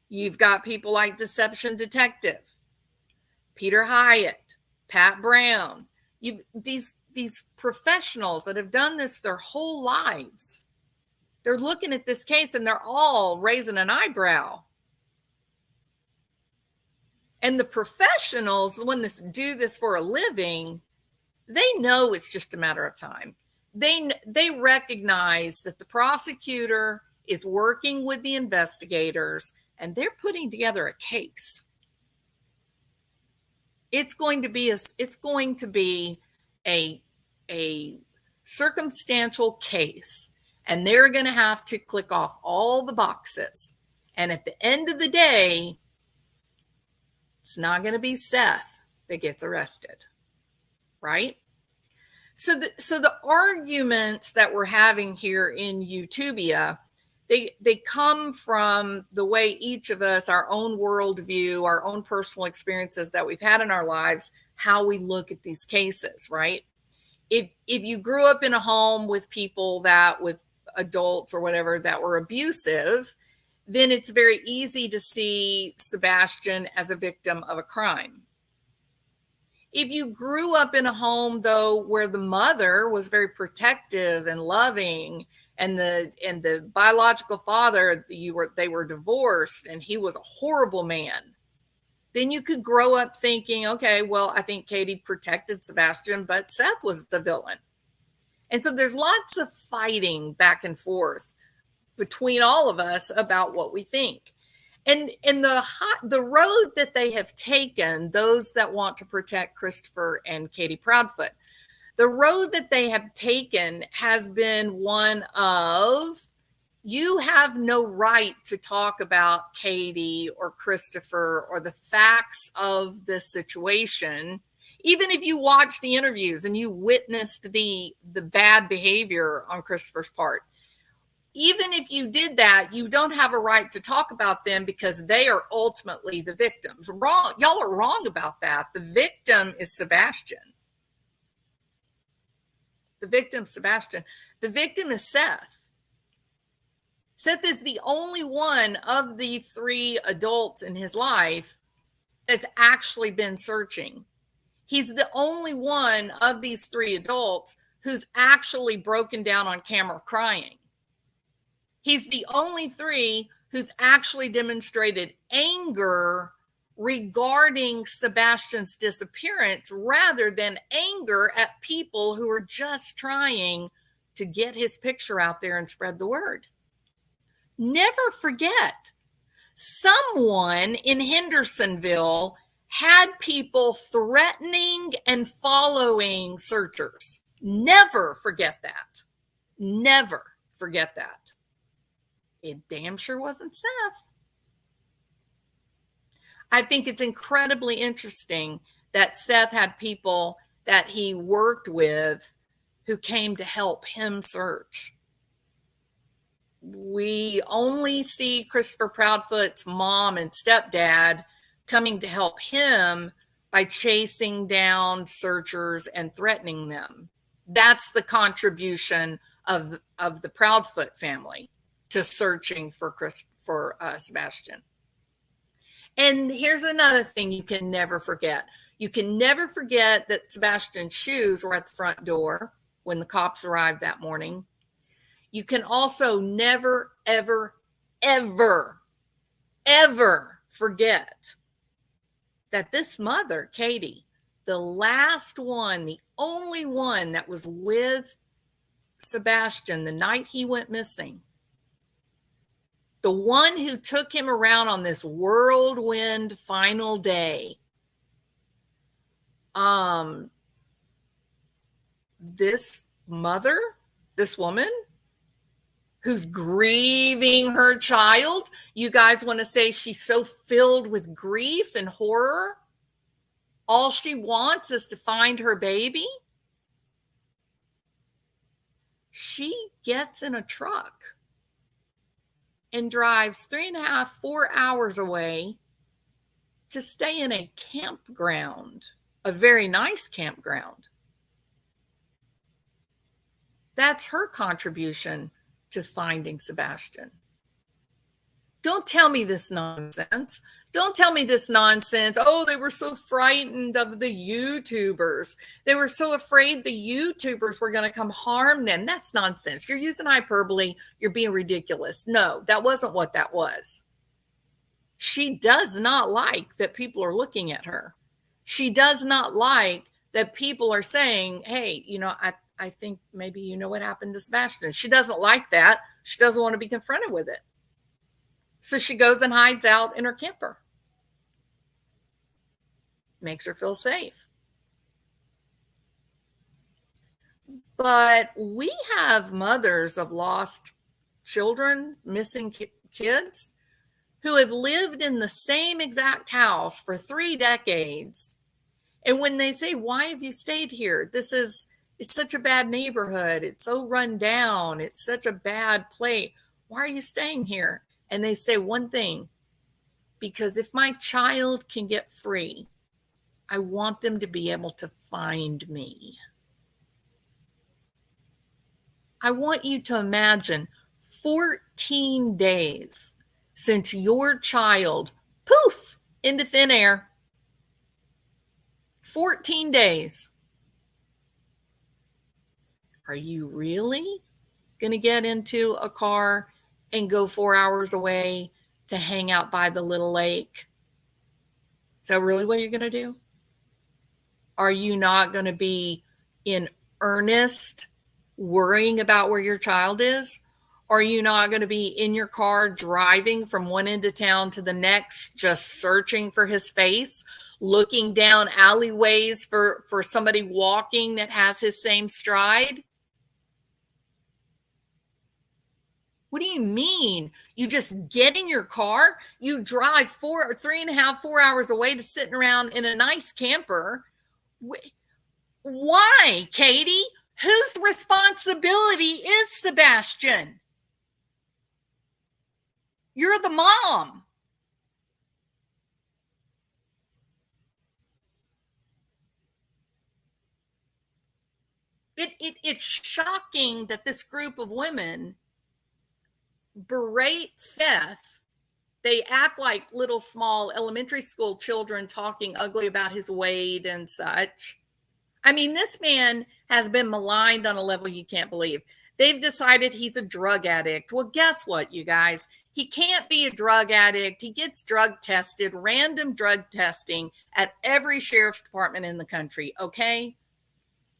A: You've got people like Deception Detective, Peter Hyatt, Pat Brown. You've these professionals that have done this their whole lives. they're looking at this case and they're all raising an eyebrow. And the professionals, when do this for a living, they know it's just a matter of time. They recognize that the prosecutor is working with the investigators and they're putting together a case. It's going to be a circumstantial case, and they're going to have to click off all the boxes. And at the end of the day, it's not going to be Seth that gets arrested, right? So the arguments that we're having here in Utopia, they come from the way each of us, our own worldview, our own personal experiences that we've had in our lives, how we look at these cases, right? If you grew up in a home with people with adults or whatever that were abusive, then it's very easy to see Sebastian as a victim of a crime. If you grew up in a home, though, where the mother was very protective and loving, and the biological father, they were divorced and he was a horrible man, then you could grow up thinking, okay, well, I think Katie protected Sebastian, but Seth was the villain. And so there's lots of fighting back and forth between all of us about what we think. And the road that they have taken, those that want to protect Christopher and Katie Proudfoot, the road that they have taken has been one of, you have no right to talk about Katie or Christopher or the facts of this situation, even if you watched the interviews and you witnessed the bad behavior on Christopher's part. Even if you did that, you don't have a right to talk about them because they are ultimately the victims. Wrong. Y'all are wrong about that. The victim is Sebastian. The victim is Seth. Seth is the only one of the three adults in his life that's actually been searching. He's the only one of these three adults who's actually broken down on camera crying. He's the only three who's actually demonstrated anger regarding Sebastian's disappearance rather than anger at people who are just trying to get his picture out there and spread the word. Never forget, someone in Hendersonville had people threatening and following searchers. Never forget that. Never forget that. It damn sure wasn't Seth. I think it's incredibly interesting that Seth had people that he worked with who came to help him search. We only see Christopher Proudfoot's mom and stepdad coming to help him by chasing down searchers and threatening them. That's the contribution of the Proudfoot family to searching for Sebastian. And here's another thing you can never forget. You can never forget that Sebastian's shoes were at the front door when the cops arrived that morning. You can also never, ever, ever, ever forget that this mother, Katie, the last one, the only one that was with Sebastian the night he went missing, the one who took him around on this whirlwind final day, this mother, this woman who's grieving her child, you guys want to say she's so filled with grief and horror? All she wants is to find her baby? She gets in a truck and drives 3.5, 4 hours away to stay in a campground, a very nice campground. That's her contribution to finding Sebastian. Don't tell me this nonsense. Don't tell me this nonsense. Oh, they were so frightened of the YouTubers. They were so afraid the YouTubers were going to come harm them. That's nonsense. You're using hyperbole. You're being ridiculous. No, that wasn't what that was. She does not like that people are looking at her. She does not like that people are saying, hey, I think maybe you know what happened to Sebastian. She doesn't like that. She doesn't want to be confronted with it. So she goes and hides out in her camper. Makes her feel safe. But we have mothers of lost children, missing kids, who have lived in the same exact house for 3 decades. And when they say, why have you stayed here? It's such a bad neighborhood. It's so run down. It's such a bad place. Why are you staying here? And they say one thing, because if my child can get free, I want them to be able to find me. I want you to imagine 14 days since your child, poof, into thin air. 14 days. Are you really going to get into a car and go 4 hours away to hang out by the little lake? Is that really what you're going to do? Are you not going to be in earnest worrying about where your child is? Are you not going to be in your car driving from one end of town to the next, just searching for his face, looking down alleyways for somebody walking that has his same stride? What do you mean? You just get in your car, you drive 3.5, 4 hours away to sitting around in a nice camper. Why, Katie? Whose responsibility is Sebastian? You're the mom. It's shocking that this group of women berate Seth. They act like little small elementary school children talking ugly about his weight and such. I mean, this man has been maligned on a level you can't believe. They've decided he's a drug addict. Well, guess what, you guys? He can't be a drug addict. He gets drug tested, random drug testing at every sheriff's department in the country, okay?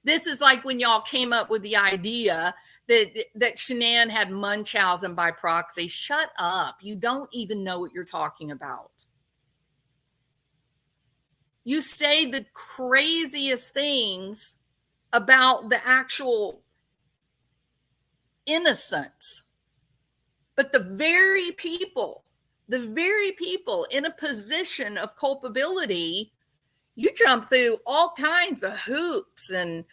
A: This is like when y'all came up with the idea that Shanann had Munchausen by proxy. Shut up. You don't even know what you're talking about. You say the craziest things about the actual innocence. But the very people in a position of culpability, you jump through all kinds of hoops and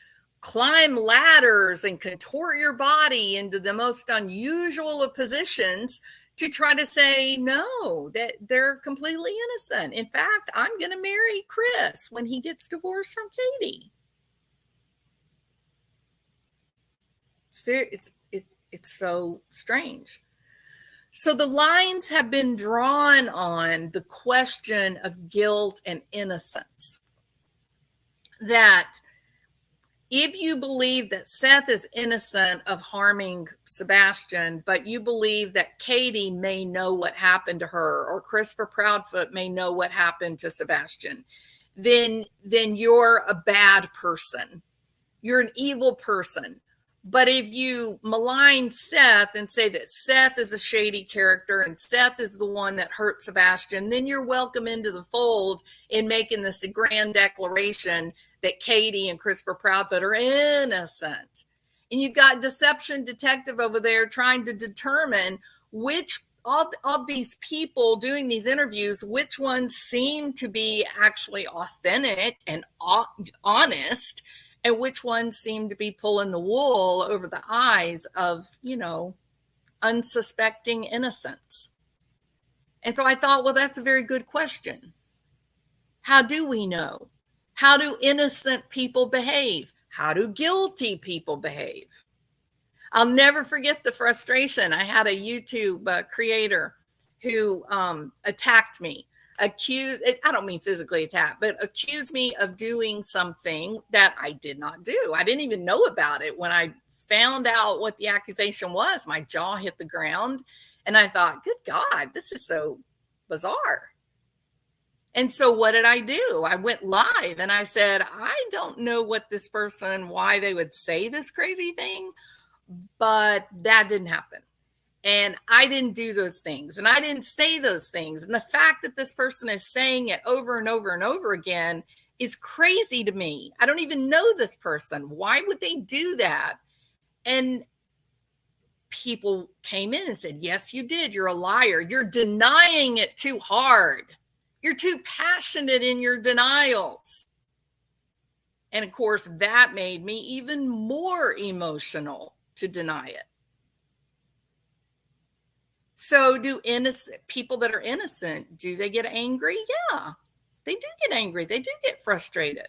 A: climb ladders and contort your body into the most unusual of positions to try to say, no, that they're completely innocent. In fact, I'm going to marry Chris when he gets divorced from Katie. It's so strange. So the lines have been drawn on the question of guilt and innocence. That if you believe that Seth is innocent of harming Sebastian, but you believe that Katie may know what happened to her, or Christopher Proudfoot may know what happened to Sebastian, then you're a bad person. You're an evil person. But if you malign Seth and say that Seth is a shady character and Seth is the one that hurt Sebastian, then you're welcome into the fold in making this grand declaration that Katie and Christopher Proudfoot are innocent. And you've got Deception Detective over there trying to determine which of these people doing these interviews, which ones seem to be actually authentic and honest, and which ones seem to be pulling the wool over the eyes of, unsuspecting innocents. And so I thought, well, that's a very good question. How do we know? How do innocent people behave? How do guilty people behave? I'll never forget the frustration. I had a YouTube creator who attacked me I don't mean physically attack, but accuse me of doing something that I did not do. I didn't even know about it. When I found out what the accusation was, my jaw hit the ground and I thought, good God, this is so bizarre. And so what did I do? I went live and I said, I don't know what this person, why they would say this crazy thing, but that didn't happen. And I didn't do those things. And I didn't say those things. And the fact that this person is saying it over and over and over again is crazy to me. I don't even know this person. Why would they do that? And people came in and said, yes, you did. You're a liar. You're denying it too hard. You're too passionate in your denials. And of course, that made me even more emotional to deny it. So do innocent people that are innocent, do they get angry? Yeah, they do get angry. They do get frustrated.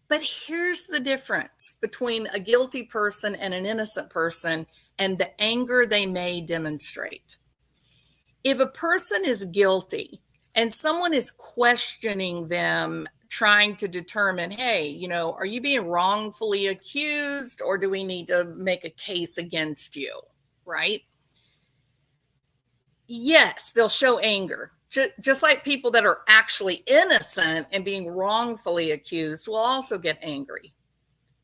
A: But here's the difference between a guilty person and an innocent person and the anger they may demonstrate. If a person is guilty and someone is questioning them, trying to determine, hey, are you being wrongfully accused, or do we need to make a case against you, right? Yes, they'll show anger. Just like people that are actually innocent and being wrongfully accused will also get angry.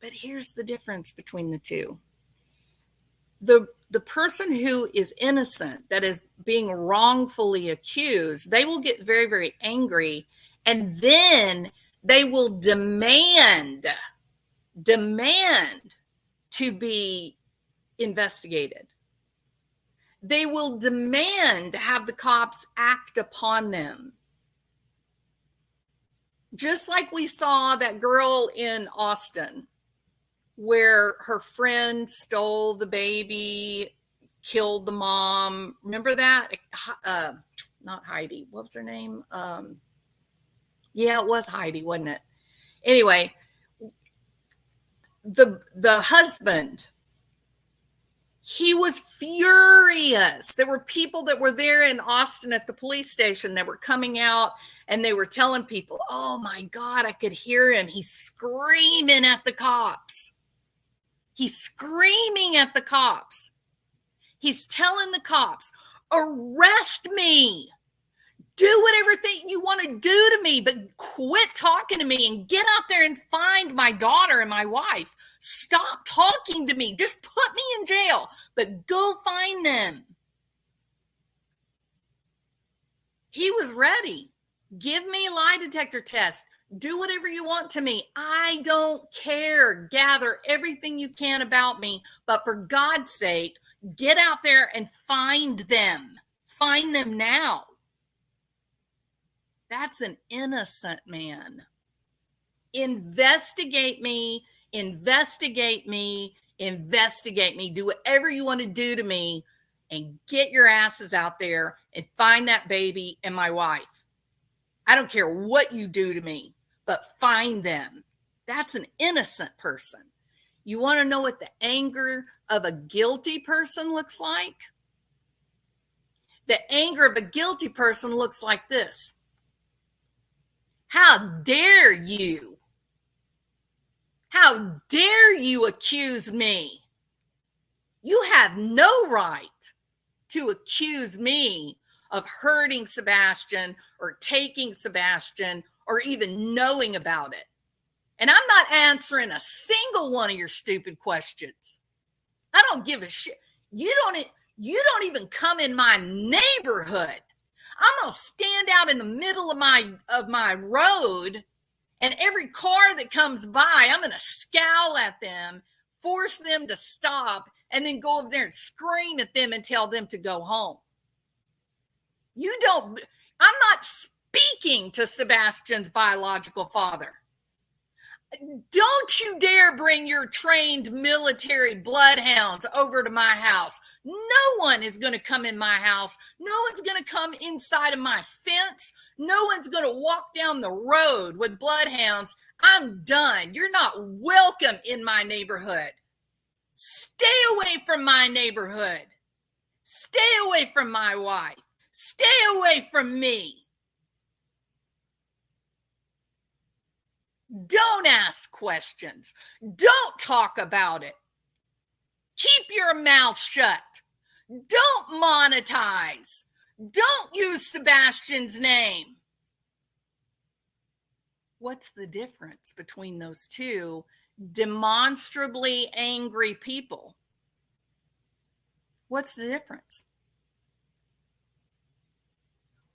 A: But here's the difference between the two. The person who is innocent, that is being wrongfully accused, they will get very, very angry, and then they will demand to be investigated. They will demand to have the cops act upon them. Just like we saw that girl in Austin, where her friend stole the baby, killed the mom. Remember that? Not Heidi. What was her name? Yeah, it was Heidi, wasn't it? Anyway, the husband, he was furious. There were people that were there in Austin at the police station that were coming out and they were telling people, oh my God, I could hear him. He's screaming at the cops. He's screaming at the cops. He's telling the cops, arrest me. Do whatever thing you want to do to me, but quit talking to me and get out there and find my daughter and my wife. Stop talking to me. Just put me in jail, but go find them. He was ready. Give me a lie detector test. Do whatever you want to me. I don't care. Gather everything you can about me, but for God's sake, get out there and find them. Find them now. That's an innocent man. Investigate me, investigate me, investigate me. Do whatever you want to do to me and get your asses out there and find that baby and my wife. I don't care what you do to me, but find them. That's an innocent person. You want to know what the anger of a guilty person looks like? The anger of a guilty person looks like this. How dare you? How dare you accuse me? You have no right to accuse me of hurting Sebastian or taking Sebastian or even knowing about it. And I'm not answering a single one of your stupid questions. I don't give a shit. You don't even come in my neighborhood. I'm going to stand out in the middle of my road, and every car that comes by, I'm going to scowl at them, force them to stop, and then go over there and scream at them and tell them to go home. I'm not speaking to Sebastian's biological father. Don't you dare bring your trained military bloodhounds over to my house. No one is going to come in my house. No one's going to come inside of my fence. No one's going to walk down the road with bloodhounds. I'm done. You're not welcome in my neighborhood. Stay away from my neighborhood. Stay away from my wife. Stay away from me. Don't ask questions. Don't talk about it. Keep your mouth shut. Don't monetize. Don't use Sebastian's name. What's the difference between those two demonstrably angry people? What's the difference?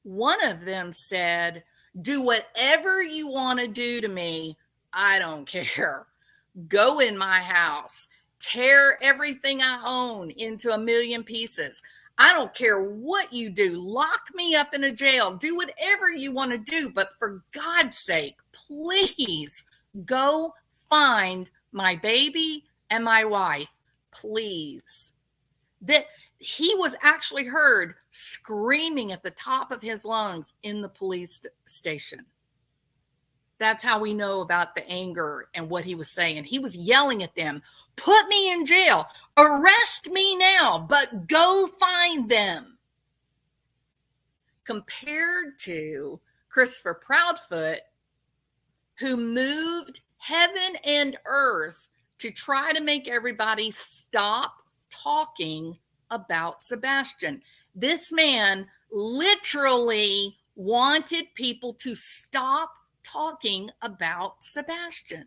A: One of them said, do whatever you want to do to me. I don't care. Go in my house. Tear everything I own into a million pieces. I don't care what you do. Lock me up in a jail. Do whatever you want to do. But for God's sake, please go find my baby and my wife. Please. That he was actually heard screaming at the top of his lungs in the police station. That's how we know about the anger and what he was saying. He was yelling at them, put me in jail, arrest me now, but go find them. Compared to Christopher Proudfoot, who moved heaven and earth to try to make everybody stop talking about Sebastian. This man literally wanted people to stop talking about Sebastian.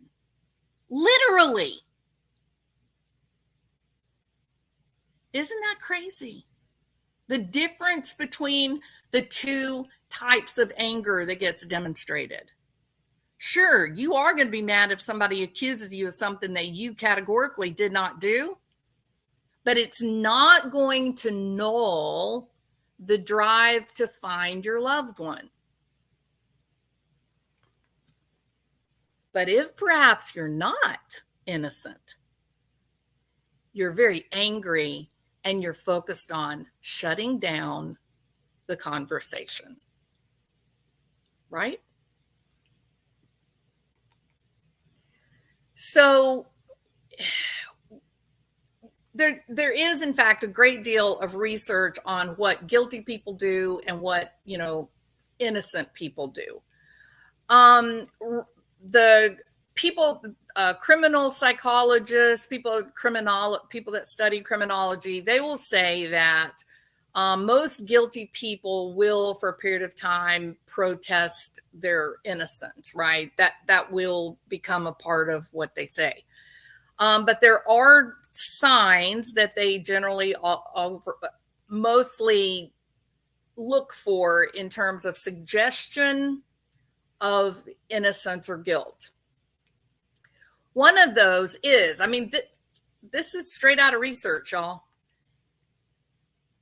A: Literally. Isn't that crazy? The difference between the two types of anger that gets demonstrated. Sure, you are going to be mad if somebody accuses you of something that you categorically did not do, but it's not going to null the drive to find your loved one. But if perhaps you're not innocent, you're very angry and you're focused on shutting down the conversation, right? So there is, in fact, a great deal of research on what guilty people do and what, innocent people do. The people, criminal psychologists, people that study criminology, they will say that most guilty people will, for a period of time, protest their innocence, right? That will become a part of what they say. But there are signs that they generally mostly look for in terms of suggestion of innocence or guilt. One of those is, this is straight out of research, y'all.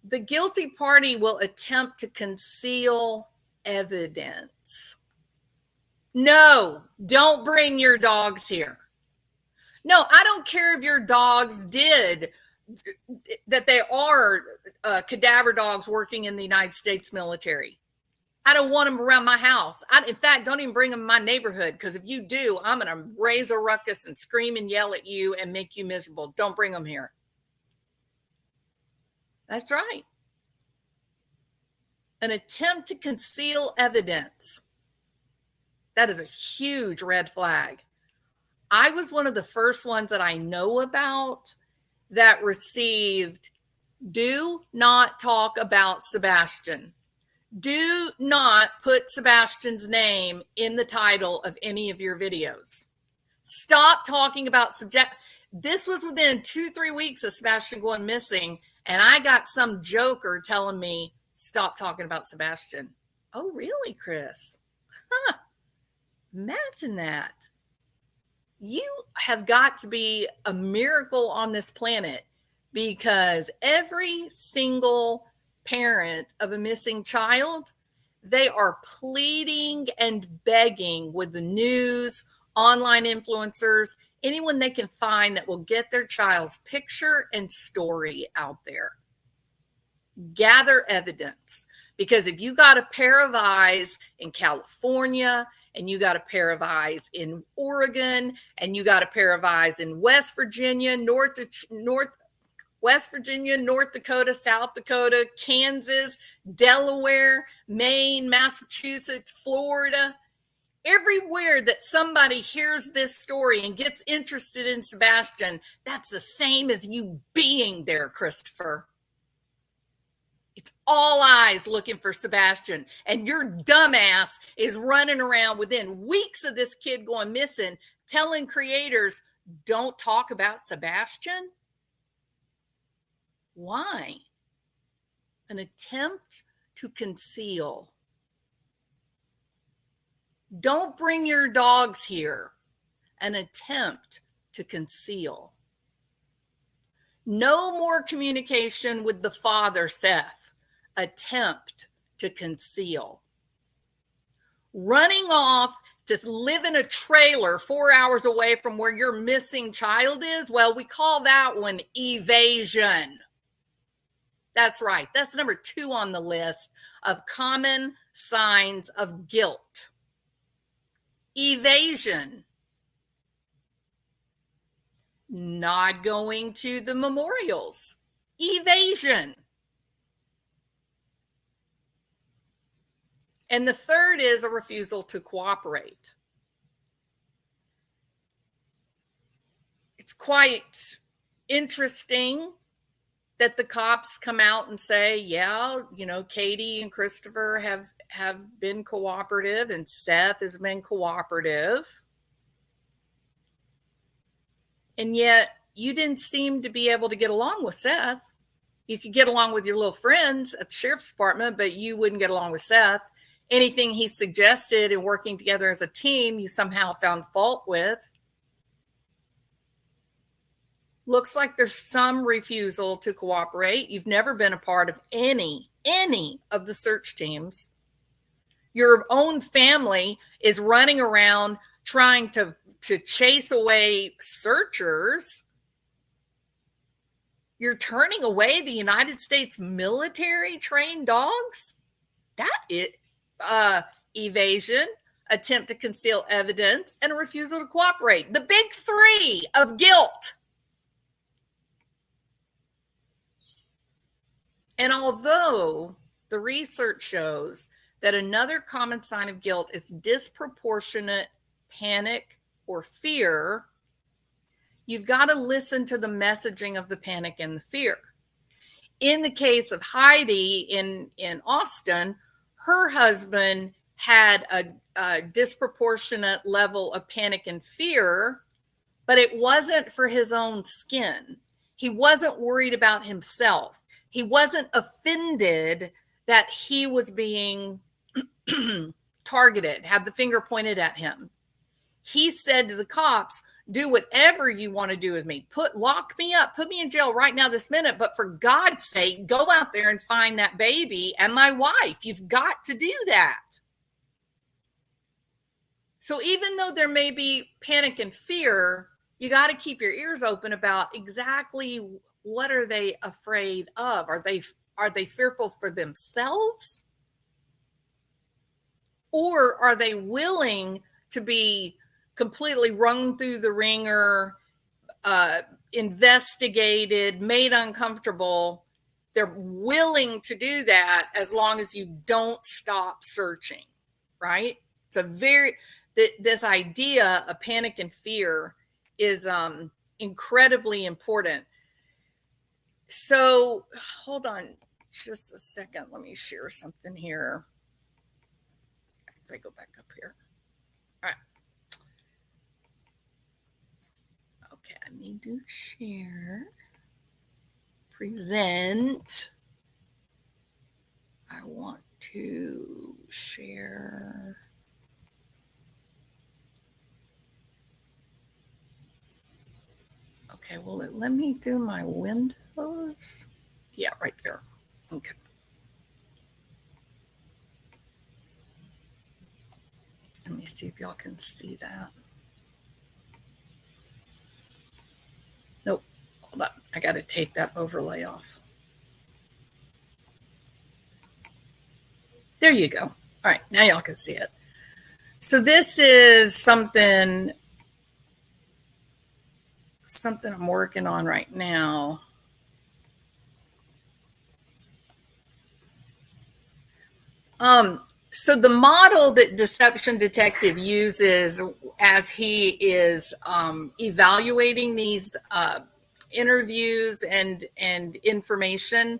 A: The guilty party will attempt to conceal evidence. No, don't bring your dogs here. No, I don't care if your dogs did, that they are cadaver dogs working in the United States military. I don't want them around my house. In fact, don't even bring them in my neighborhood, because if you do, I'm going to raise a ruckus and scream and yell at you and make you miserable. Don't bring them here. That's right. An attempt to conceal evidence. That is a huge red flag. I was one of the first ones that I know about that received, do not talk about Sebastian. Do not put Sebastian's name in the title of any of your videos. Stop talking about This was within 2-3 weeks of Sebastian going missing, and I got some joker telling me, stop talking about Sebastian. Oh, really, Chris? Huh. Imagine that. You have got to be a miracle on this planet, because every single parent of a missing child, they are pleading and begging with the news, online influencers, anyone they can find that will get their child's picture and story out there. Gather evidence. Because if you got a pair of eyes in California, and you got a pair of eyes in Oregon, and you got a pair of eyes in West Virginia, West Virginia, North Dakota, South Dakota, Kansas, Delaware, Maine, Massachusetts, Florida. Everywhere that somebody hears this story and gets interested in Sebastian, that's the same as you being there, Christopher. It's all eyes looking for Sebastian, and your dumbass is running around within weeks of this kid going missing, telling creators, don't talk about Sebastian. Why? An attempt to conceal. Don't bring your dogs here. An attempt to conceal. No more communication with the father, Seth. Attempt to conceal. Running off to live in a trailer 4 hours away from where your missing child is, well, we call that one evasion. That's right. That's number 2 on the list of common signs of guilt. Evasion. Not going to the memorials. Evasion. And the third is a refusal to cooperate. It's quite interesting that the cops come out and say, yeah, you know, Katie and Christopher have been cooperative and Seth has been cooperative. And yet you didn't seem to be able to get along with Seth. You could get along with your little friends at the sheriff's department, but you wouldn't get along with Seth. Anything he suggested in working together as a team, you somehow found fault with. Looks like there's some refusal to cooperate. You've never been a part of any of the search teams. Your own family is running around trying to chase away searchers. You're turning away the United States military trained dogs? That is evasion, attempt to conceal evidence, and a refusal to cooperate. The big 3 of guilt. And although the research shows that another common sign of guilt is disproportionate panic or fear, you've got to listen to the messaging of the panic and the fear. In the case of Heidi in Austin, her husband had a disproportionate level of panic and fear, but it wasn't for his own skin. He wasn't worried about himself. He wasn't offended that he was being targeted, had the finger pointed at him. He said to the cops, do whatever you want to do with me. Lock me up, put me in jail right now this minute, but for God's sake, go out there and find that baby and my wife. You've got to do that. So even though there may be panic and fear, you got to keep your ears open about exactly what are they afraid of? Are they fearful for themselves? Or are they willing to be completely rung through the ringer, investigated, made uncomfortable? They're willing to do that as long as you don't stop searching, right? This idea of panic and fear is incredibly important. So hold on just a second. Let me share something here. If I go back up here. All right. Okay, I need to share. Present. I want to share. Okay, well, let me do my windows. Yeah, right there. Okay. Let me see if y'all can see that. Nope. Hold on. I got to take that overlay off. There you go. All right. Now y'all can see it. So this is something I'm working on right now. So the model that Deception Detective uses as he is evaluating these interviews and information,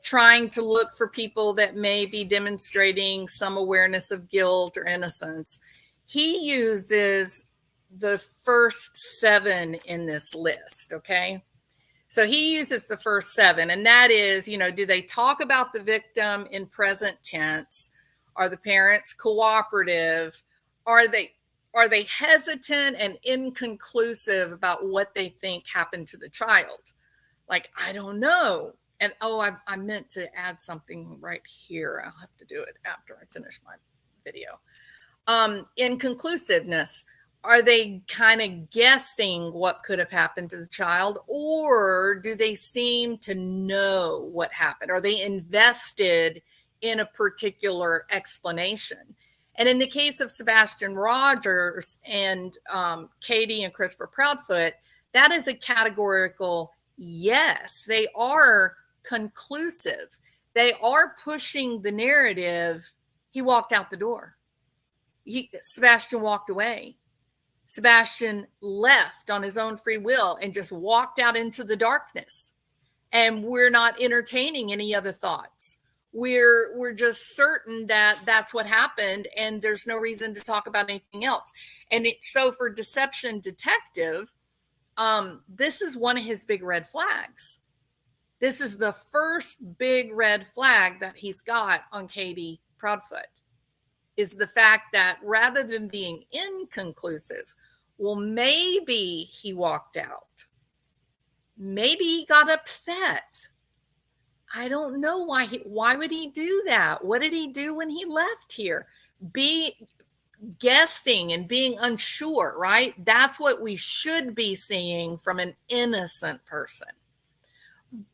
A: trying to look for people that may be demonstrating some awareness of guilt or innocence, he uses the first 7 in this list, okay? So he uses the first 7, and that is, do they talk about the victim in present tense? Are the parents cooperative? Are they hesitant and inconclusive about what they think happened to the child? Like, I don't know. And I meant to add something right here. I'll have to do it after I finish my video. Inconclusiveness. Are they kind of guessing what could have happened to the child, or do they seem to know what happened? Are they invested in a particular explanation? And in the case of Sebastian Rogers and Katie and Christopher Proudfoot, that is a categorical yes. They are conclusive. They are pushing the narrative. He walked out the door. Sebastian walked away. Sebastian left on his own free will and just walked out into the darkness. And we're not entertaining any other thoughts. We're just certain that that's what happened, and there's no reason to talk about anything else. And so for Deception Detective, this is one of his big red flags. This is the first big red flag that he's got on Katie Proudfoot, is the fact that rather than being inconclusive, well, maybe he walked out. Maybe he got upset. I don't know why would he do that? What did he do when he left here? Be guessing and being unsure, right? That's what we should be seeing from an innocent person.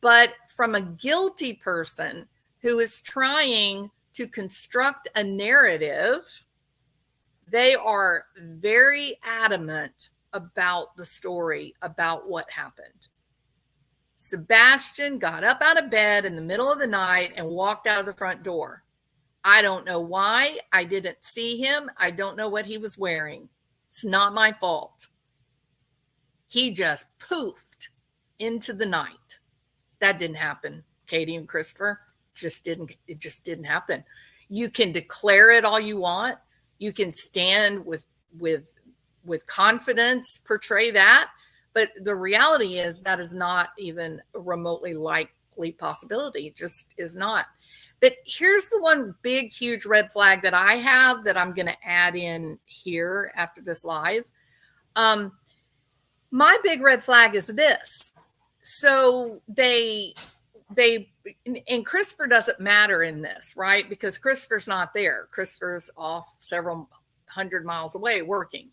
A: But from a guilty person who is trying to construct a narrative, they are very adamant about the story, about what happened. Sebastian got up out of bed in the middle of the night and walked out of the front door. I don't know why. I didn't see him. I don't know what he was wearing. It's not my fault. He just poofed into the night. That didn't happen, Katie and Christopher. It just didn't happen. You can declare it all you want. You can stand with confidence, portray that. But the reality is that is not even a remotely likely possibility. It just is not. But here's the one big, huge red flag that I have that I'm going to add in here after this live. My big red flag is this. So they and Christopher doesn't matter in this, right? Because Christopher's not there. Christopher's off several hundred miles away working.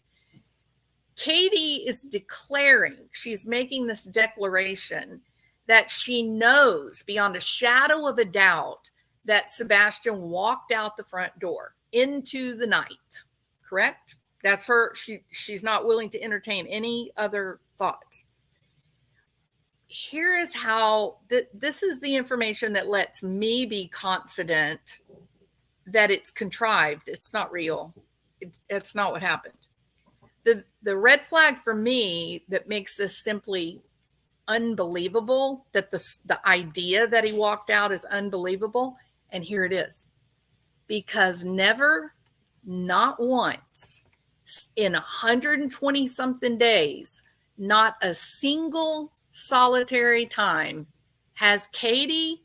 A: Katie is declaring, she's making this declaration that she knows beyond a shadow of a doubt that Sebastian walked out the front door into the night, correct? That's her. She's not willing to entertain any other thoughts. Here is how, this is the information that lets me be confident that it's contrived. It's not real. It's not what happened. The red flag for me that makes this simply unbelievable, that the idea that he walked out is unbelievable, and here it is. Because never, not once, in 120 something days, not a single solitary time has Katie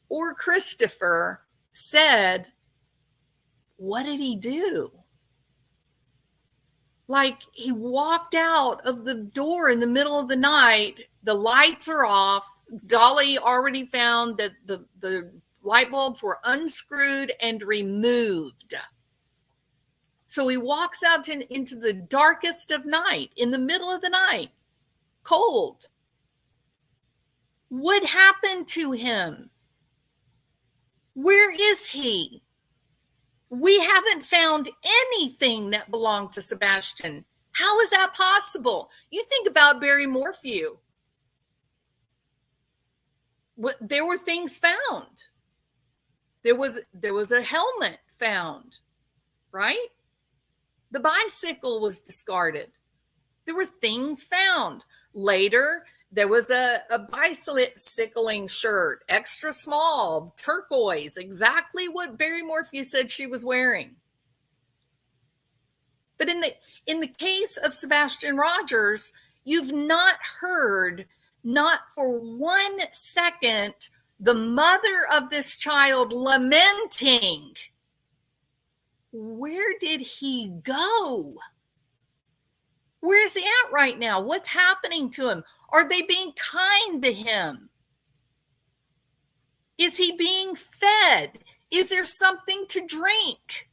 A: or Christopher said, what did he do? Like, he walked out of the door in the middle of the night. The lights are off. Dolly already found that the light bulbs were unscrewed and removed. So he walks out into the darkest of night, in the middle of the night, cold. What happened to him? Where is he? We haven't found anything that belonged to Sebastian. How is that possible? You think about Barry Morphew. There were things found. There was a helmet found, right? The bicycle was discarded. There were things found. Later, there was a bicycling shirt, extra small, turquoise, exactly what Barry Morphew said she was wearing. But in the case of Sebastian Rogers, you've not heard, not for 1 second, the mother of this child lamenting. Where did he go? Where is he at right now? What's happening to him? Are they being kind to him? Is he being fed? Is there something to drink?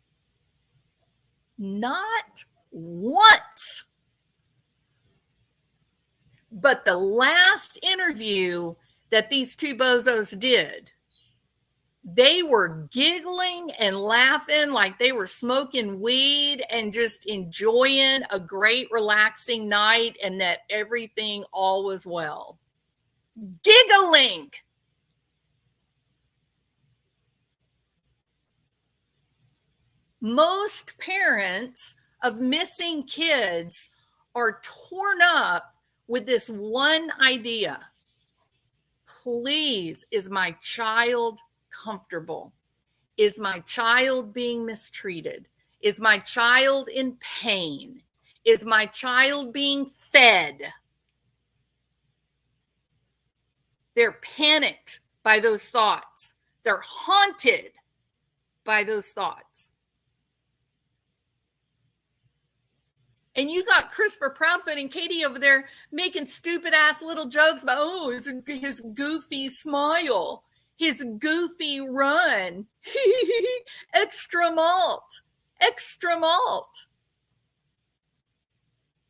A: Not once. But the last interview that these two bozos did, they were giggling and laughing like they were smoking weed and just enjoying a great relaxing night and that everything all was well. Giggling. Most parents of missing kids are torn up with this one idea. Please, is my child comfortable? Is my child being mistreated? Is my child in pain? Is my child being fed? They're panicked by those thoughts. They're haunted by those thoughts. And you got Christopher Proudfoot and Katie over there making stupid ass little jokes about, oh, his goofy smile, his goofy run, extra malt, extra malt.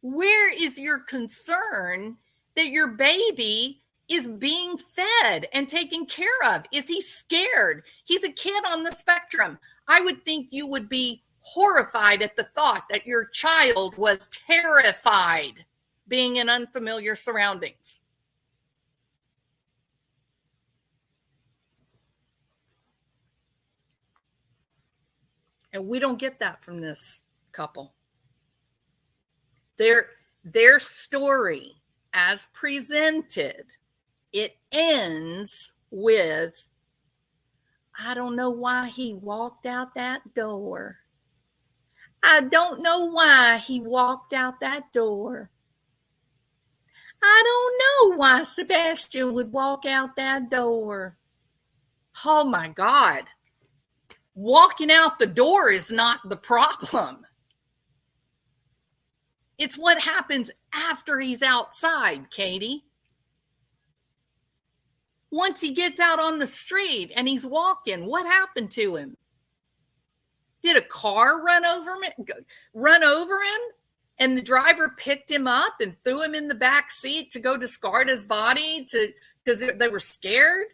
A: Where is your concern that your baby is being fed and taken care of? Is he scared? He's a kid on the spectrum. I would think you would be horrified at the thought that your child was terrified being in unfamiliar surroundings. And we don't get that from this couple. Their story as presented, it ends with, I don't know why he walked out that door. I don't know why he walked out that door. I don't know why Sebastian would walk out that door. Oh my God. Walking out the door is not the problem. It's what happens after he's outside, Katie. Once he gets out on the street and he's walking, what happened to him? Did a car run over him? And the driver picked him up and threw him in the back seat to go discard his body because they were scared?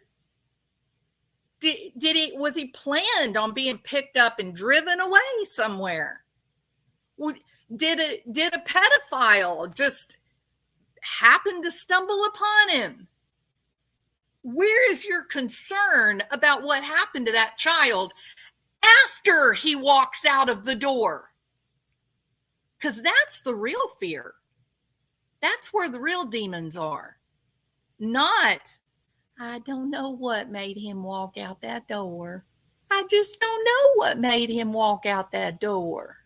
A: Was he planned on being picked up and driven away somewhere? Did a pedophile just happen to stumble upon him? Where is your concern about what happened to that child after he walks out of the door? Because that's the real fear. That's where the real demons are. Not, I don't know what made him walk out that door. I just don't know what made him walk out that door.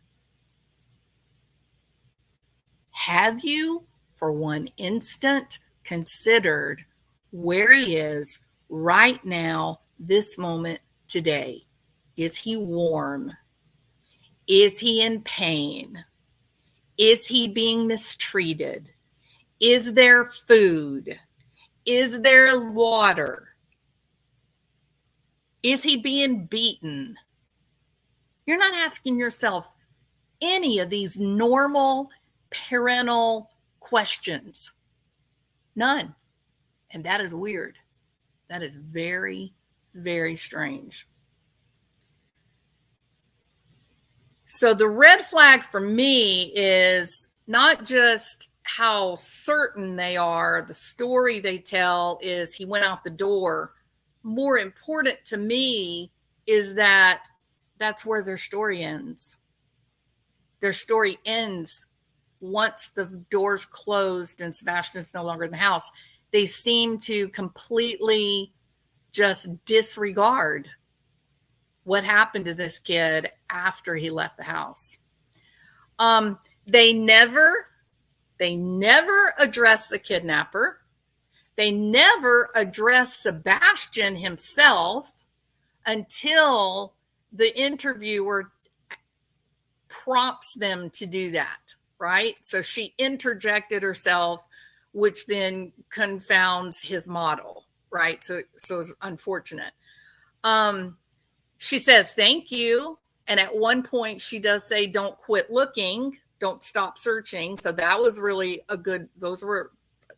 A: Have you, for one instant, considered where he is right now, this moment, today? Is he warm? Is he in pain? Is he being mistreated? Is there food? Is there water? Is he being beaten? You're not asking yourself any of these normal parental questions. None. And that is weird. That is very, very strange. So the red flag for me is not just how certain they are, the story they tell is he went out the door. More important to me, is that that's where their story ends. Their story ends once the doors closed and Sebastian's no longer in the house. They seem to completely just disregard what happened to this kid after he left the house. They never address the kidnapper. They never address Sebastian himself until the interviewer prompts them to do that, right? So she interjected herself, which then confounds his model, right? So it's unfortunate. She says, thank you. And at one point she does say, don't quit looking, don't stop searching. So that was really a good, those were,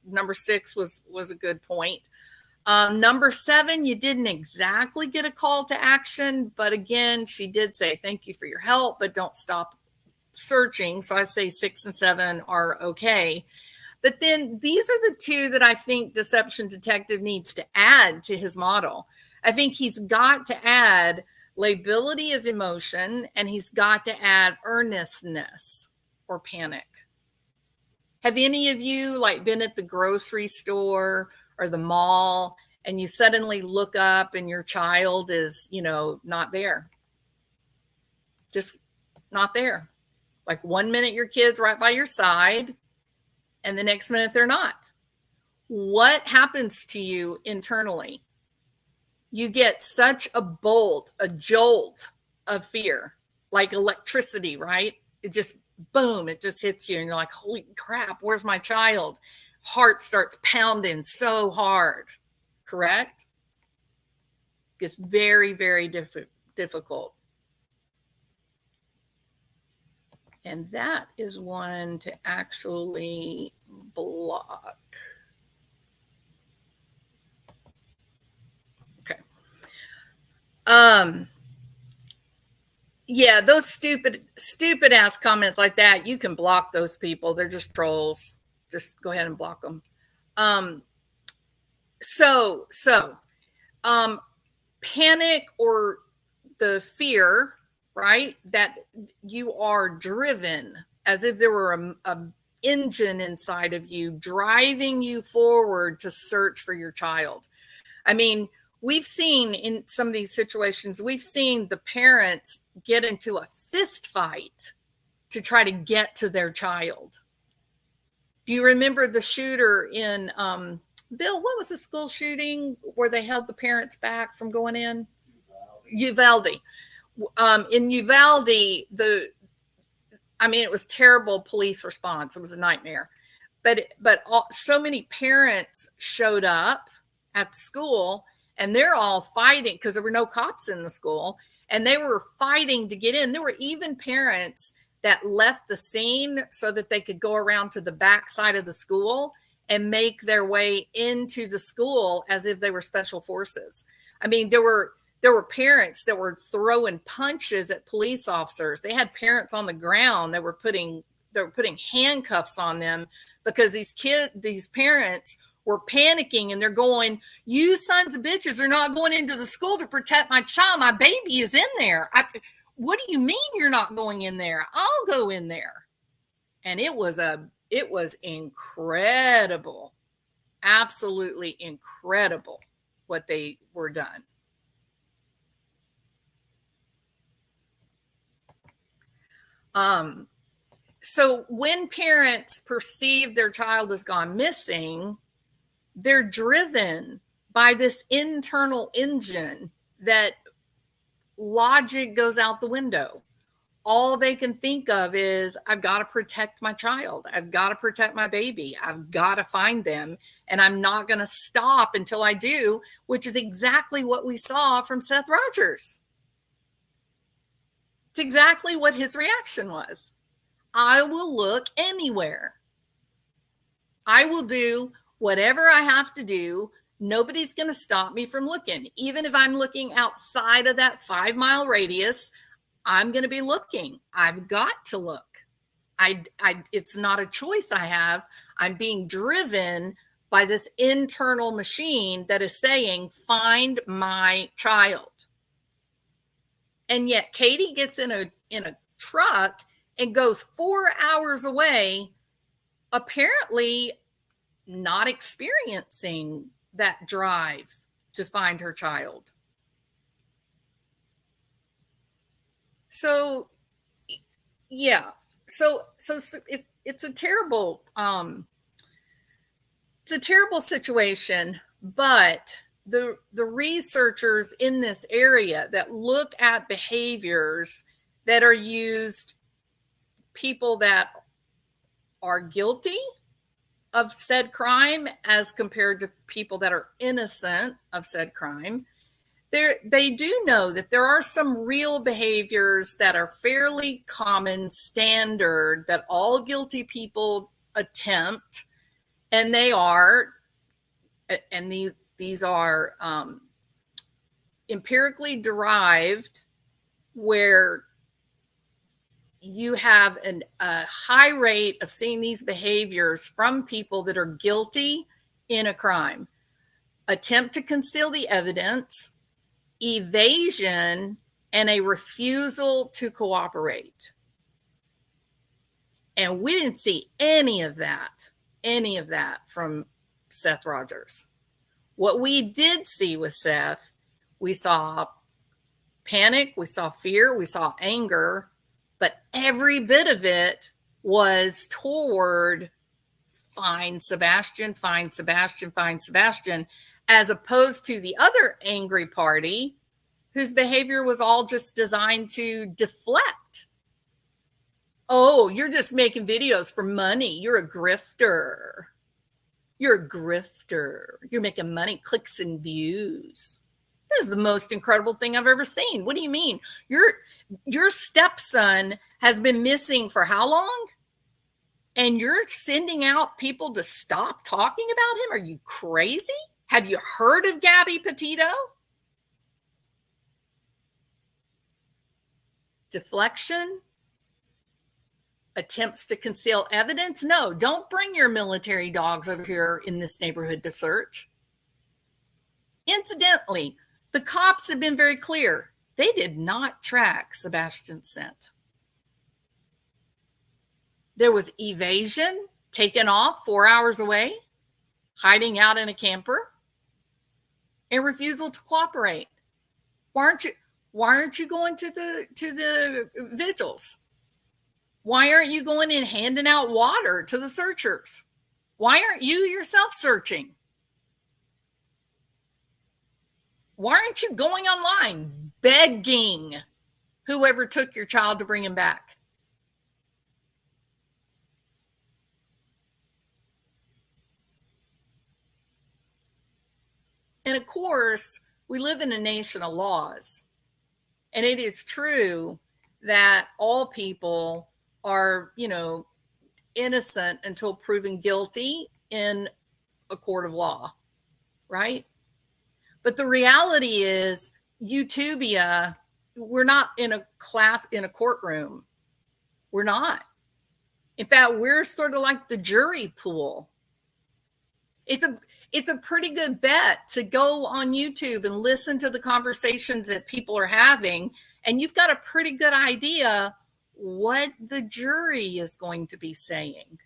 A: number 6 was a good point. Number 7, you didn't exactly get a call to action, but again, she did say, thank you for your help, but don't stop searching. So I say 6 and 7 are okay. But then these are the 2 that I think Deception Detective needs to add to his model. I think he's got to add lability of emotion, and he's got to add earnestness or panic. Have any of you like been at the grocery store or the mall and you suddenly look up and your child is, not there? Just not there. Like one minute your kid's right by your side and the next minute they're not. What happens to you internally? You get such a jolt of fear, like electricity, right? It just, boom, it just hits you and you're like, holy crap, where's my child? Heart starts pounding so hard, correct? It's very, very difficult. And that is one to actually block. Okay. Yeah, those stupid ass comments like that, you can block those people. They're just trolls. Just go ahead and block them. Panic or the fear, right? That you are driven as if there were a engine inside of you driving you forward to search for your child. I mean, we've seen in some of these situations, we've seen the parents get into a fist fight to try to get to their child. Do you remember the shooter in, Bill, what was the school shooting where they held the parents back from going in? Uvalde. In Uvalde, it was terrible police response. It was a nightmare. But so many parents showed up at the school and they're all fighting because there were no cops in the school and they were fighting to get in. There were even parents that left the scene so that they could go around to the back side of the school and make their way into the school as if they were special forces. I mean, there were parents that were throwing punches at police officers. They had parents on the ground that were putting handcuffs on them because these parents were panicking and they're going, you sons of bitches are not going into the school to protect my child. My baby is in there. What do you mean you're not going in there? I'll go in there. And it was incredible, absolutely incredible what they were done. So when parents perceive their child has gone missing, they're driven by this internal engine that logic goes out the window. All they can think of is, I've got to protect my child. I've got to protect my baby. I've got to find them. And I'm not going to stop until I do, which is exactly what we saw from Seth Rogers. It's exactly what his reaction was. I will look anywhere. I will do whatever I have to do. Nobody's going to stop me from looking. Even if I'm looking outside of that 5-mile radius, I'm going to be looking. I've got to look. It's not a choice I have. I'm being driven by this internal machine that is saying, find my child. And yet Katie gets in a truck and goes 4 hours away, apparently not experiencing that drive to find her child. So yeah, so it's a terrible situation, but the researchers in this area that look at behaviors that are used, people that are guilty of said crime as compared to people that are innocent of said crime, they do know that there are some real behaviors that are fairly common, standard, that all guilty people attempt, and these are empirically derived, where you have a high rate of seeing these behaviors from people that are guilty in a crime: attempt to conceal the evidence, evasion, and a refusal to cooperate. And we didn't see any of that from Seth Rogers. What we did see with Seth, we saw panic, we saw fear, we saw anger, but every bit of it was toward find Sebastian, find Sebastian, find Sebastian, as opposed to the other angry party whose behavior was all just designed to deflect. Oh, you're just making videos for money. You're a grifter. You're a grifter. You're making money, clicks and views. This is the most incredible thing I've ever seen. What do you mean? Your stepson has been missing for how long? And you're sending out people to stop talking about him? Are you crazy? Have you heard of Gabby Petito? Deflection, attempts to conceal evidence. No, don't bring your military dogs over here in this neighborhood to search. Incidentally, the cops have been very clear. They did not track Sebastian's scent. There was evasion, taken off 4 hours away, hiding out in a camper, and refusal to cooperate. Why aren't you going to the vigils? Why aren't you going and handing out water to the searchers? Why aren't you yourself searching? Why aren't you going online begging whoever took your child to bring him back? And of course, we live in a nation of laws. And it is true that all people are, innocent until proven guilty in a court of law, right? But the reality is, Utopia, we're not in a courtroom. We're not. In fact, we're sort of like the jury pool. It's a pretty good bet to go on YouTube and listen to the conversations that people are having, and you've got a pretty good idea what the jury is going to be saying.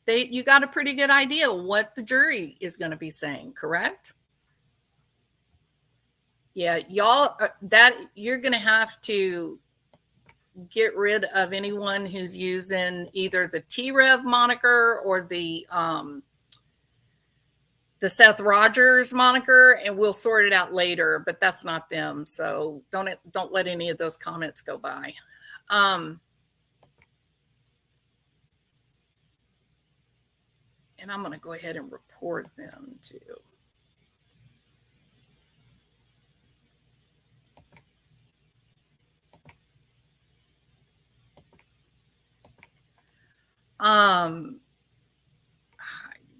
A: You got a pretty good idea what the jury is going to be saying, correct? Yeah, y'all, that you're going to have to get rid of anyone who's using either the T-Rev moniker or the Seth Rogers moniker, and we'll sort it out later, but that's not them. So don't let any of those comments go by. And I'm going to go ahead and report them too.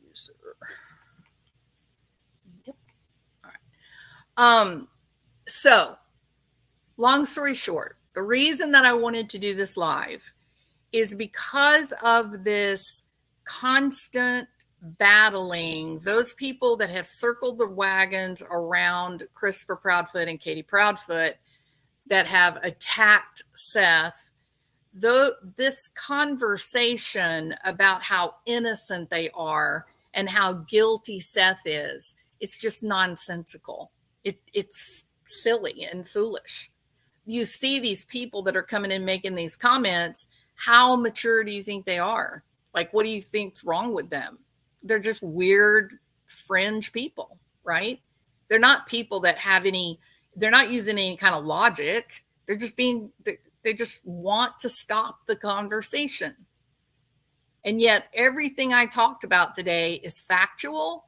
A: User. Yep. All right. So long story short, The reason that I wanted to do this live is because of this constant battling, those people that have circled the wagons around Christopher Proudfoot and Katie Proudfoot that have attacked Seth. This conversation about how innocent they are and how guilty Seth is, it's just nonsensical. It's silly and foolish. You see these people that are coming in making these comments. How mature do you think they are? Like, what do you think's wrong with them? They're just weird fringe people, right? They're not people that have they're not using any kind of logic. They're just they just want to stop the conversation. And yet everything I talked about today is factual.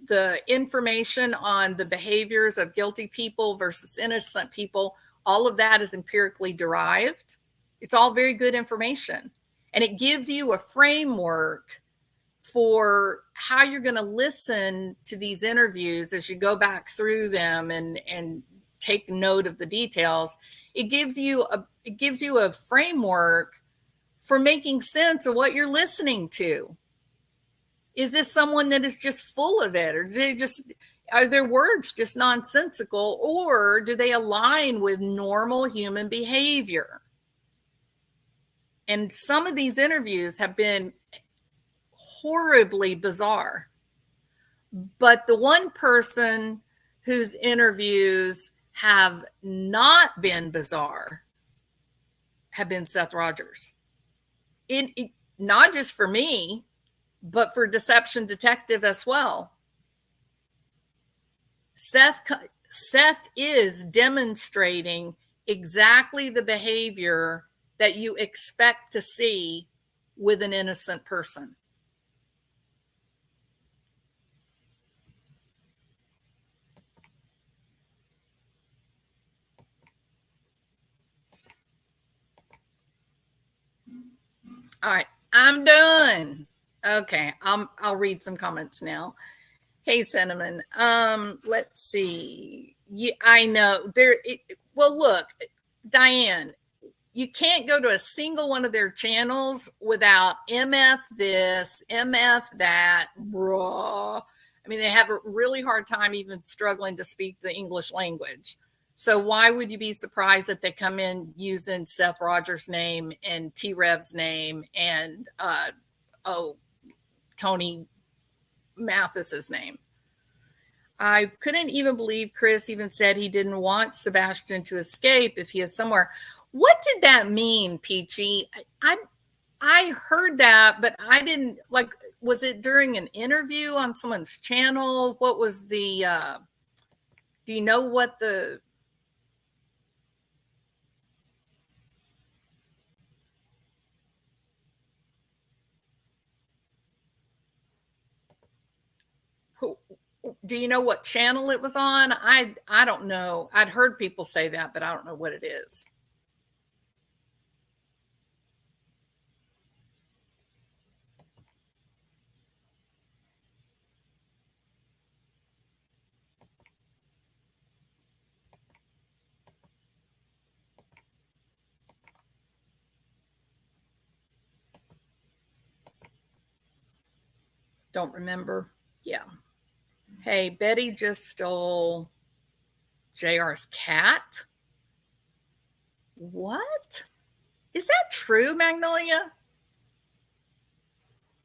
A: The information on the behaviors of guilty people versus innocent people, all of that is empirically derived. It's all very good information. And it gives you a framework for how you're going to listen to these interviews as you go back through them and take note of the details. It gives you a framework for making sense of what you're listening to. Is this someone that is just full of it, or are their words just nonsensical, or do they align with normal human behavior? And some of these interviews have been horribly bizarre. But the one person whose interviews have not been bizarre have been Seth Rogers. It not just for me, but for Deception Detective as well. Seth is demonstrating exactly the behavior that you expect to see with an innocent person. All right, I'm done. Okay, I'll read some comments now. Hey, Cinnamon. Let's see. I know there. Well, look, Diane, you can't go to a single one of their channels without MF this, MF that, bruh. I mean, they have a really hard time even struggling to speak the English language. So why would you be surprised that they come in using Seth Rogers' name and T-Rev's name and Tony Mathis's name? I couldn't even believe Chris even said he didn't want Sebastian to escape if he is somewhere. What did that mean, Peachy? I heard that, but I didn't, like, was it during an interview on someone's channel? What was the, do you know what the, do you know what channel it was on? I don't know. I'd heard people say that, but I don't know what it is. Don't remember. Yeah. Hey, Betty just stole JR's cat. What? Is that true, Magnolia?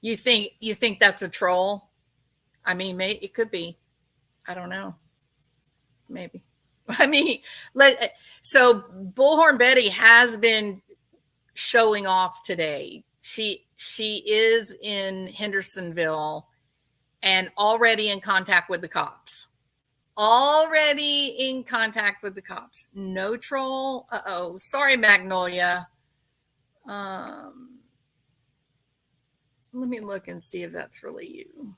A: You think that's a troll? I mean, it could be. I don't know. Maybe. I mean, so Bullhorn Betty has been showing off today. She is in Hendersonville and already in contact with the cops. Already in contact with the cops. No troll. Uh-oh. Sorry, Magnolia. Let me look and see if that's really you.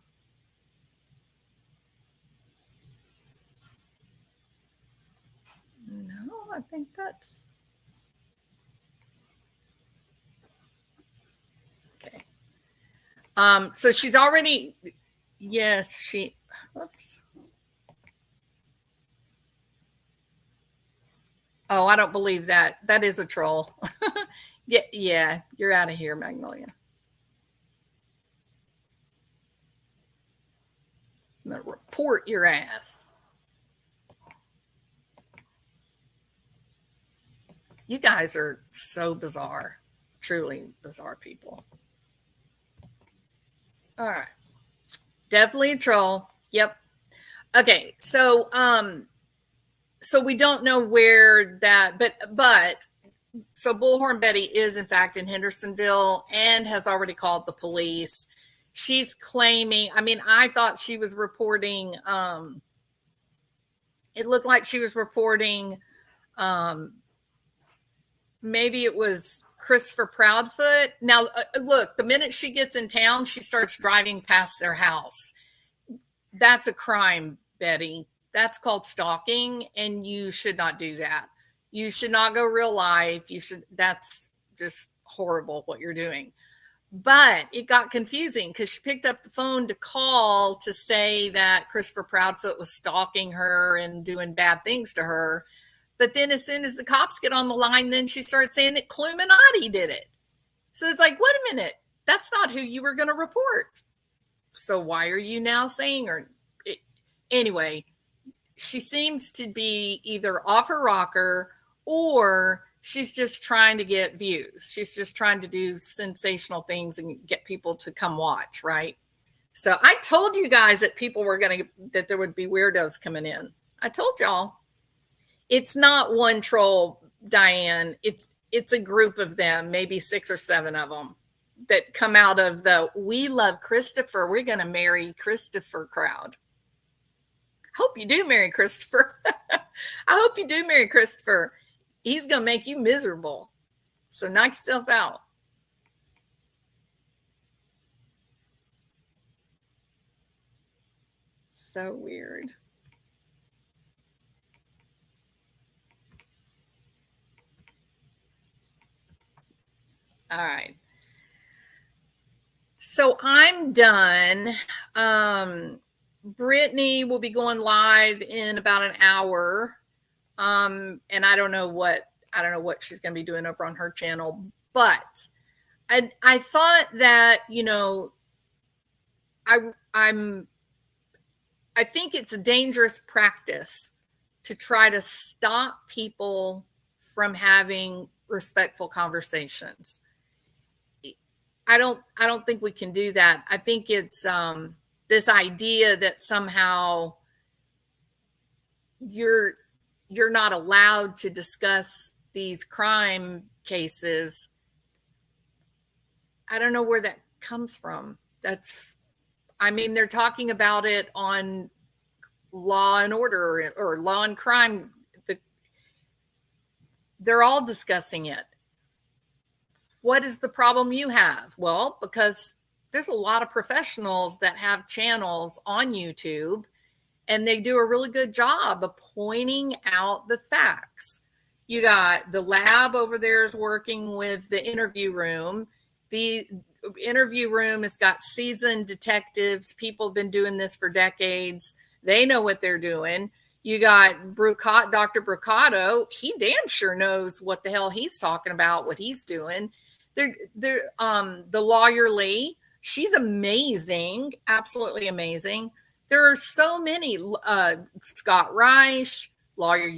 A: No, I think that's okay. So she's already, yes, oops. Oh, I don't believe that. That is a troll. Yeah, you're out of here, Magnolia. I'm going to report your ass. You guys are so bizarre. Truly bizarre people. All right. Definitely a troll. Yep. Okay. So we don't know where that, but so Bullhorn Betty is in fact in Hendersonville and has already called the police. She's claiming, I mean, I thought she was reporting, it looked like she was reporting, maybe it was Christopher Proudfoot. Now, look, the minute she gets in town, she starts driving past their house. That's a crime, Betty. That's called stalking, and you should not do that. You should not go real life. That's just horrible what you're doing. But it got confusing because she picked up the phone to call to say that Christopher Proudfoot was stalking her and doing bad things to her. But then as soon as the cops get on the line, then she starts saying that Cluminati did it. So it's like, wait a minute, that's not who you were going to report. So why are you now saying her? Anyway, she seems to be either off her rocker or she's just trying to get views. She's just trying to do sensational things and get people to come watch, right? So I told you guys that that there would be weirdos coming in. I told y'all. It's not one troll, Diane. It's a group of them, maybe 6 or 7 of them that come out of the "we love Christopher, we're going to marry Christopher" crowd. Hope you do marry Christopher. I hope you do marry Christopher. He's going to make you miserable. So knock yourself out. So weird. All right. So I'm done. Brittany will be going live in about an hour. And I don't know what she's going to be doing over on her channel, but I thought that, you know, I think it's a dangerous practice to try to stop people from having respectful conversations. I don't think we can do that. I think it's this idea that somehow you're not allowed to discuss these crime cases. I don't know where that comes from. I mean, they're talking about it on Law and Order or Law and Crime. They're all discussing it. What is the problem you have? Well, because there's a lot of professionals that have channels on YouTube, and they do a really good job of pointing out the facts. You got the lab over there is working with the interview room. The interview room has got seasoned detectives. People have been doing this for decades. They know what they're doing. You got Dr. Brucato. He damn sure knows what the hell he's talking about, what he's doing. The lawyer Lee, she's amazing, absolutely amazing. There are so many, Scott Reich, lawyer,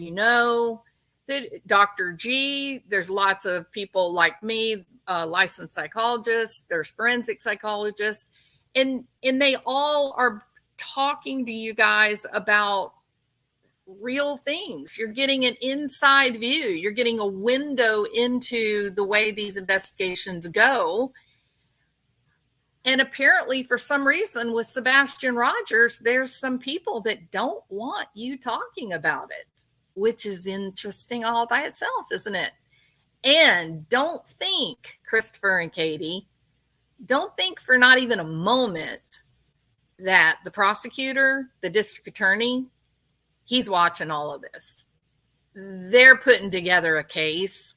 A: Dr. G, there's lots of people like me, licensed psychologists, there's forensic psychologists, and they all are talking to you guys about real things. You're getting an inside view. You're getting a window into the way these investigations go. And apparently, for some reason, with Sebastian Rogers, there's some people that don't want you talking about it, which is interesting all by itself, isn't it? And don't think, Christopher and Katie, don't think for not even a moment that the prosecutor, the district attorney, he's watching all of this. They're putting together a case.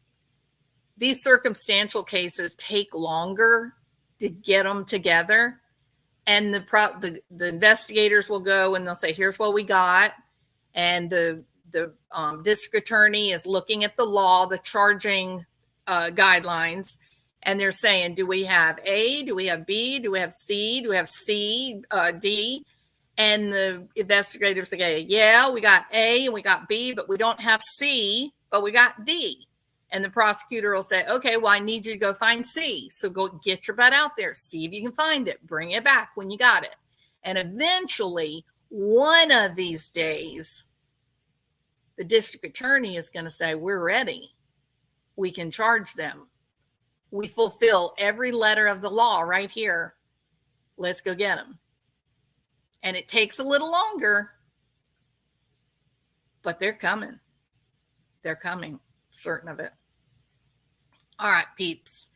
A: These circumstantial cases take longer to get them together. And the investigators will go and they'll say, here's what we got. And the district attorney is looking at the law, the charging guidelines, and they're saying, do we have A, do we have B, do we have C, do we have C, D? And the investigators say, yeah, we got A and we got B, but we don't have C, but we got D. And the prosecutor will say, okay, well, I need you to go find C. So go get your butt out there, see if you can find it, bring it back when you got it. And eventually, one of these days, the district attorney is going to say, we're ready. We can charge them. We fulfill every letter of the law right here. Let's go get them. And it takes a little longer, but they're coming. They're coming, certain of it. All right, peeps.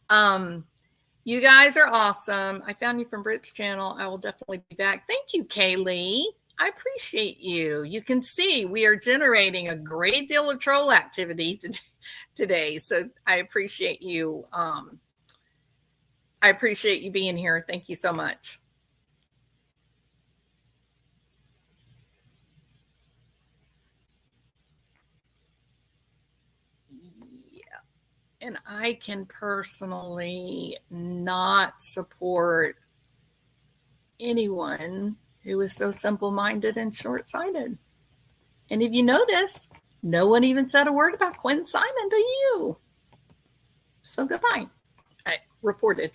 A: You guys are awesome. I found you from Brit's channel. I will definitely be back. Thank you, Kaylee. I appreciate you. You can see we are generating a great deal of troll activity today. So I appreciate you. I appreciate you being here. Thank you so much. And I can personally not support anyone who is so simple-minded and short-sighted. And if you notice, no one even said a word about Quinn Simon to you. So goodbye. I reported.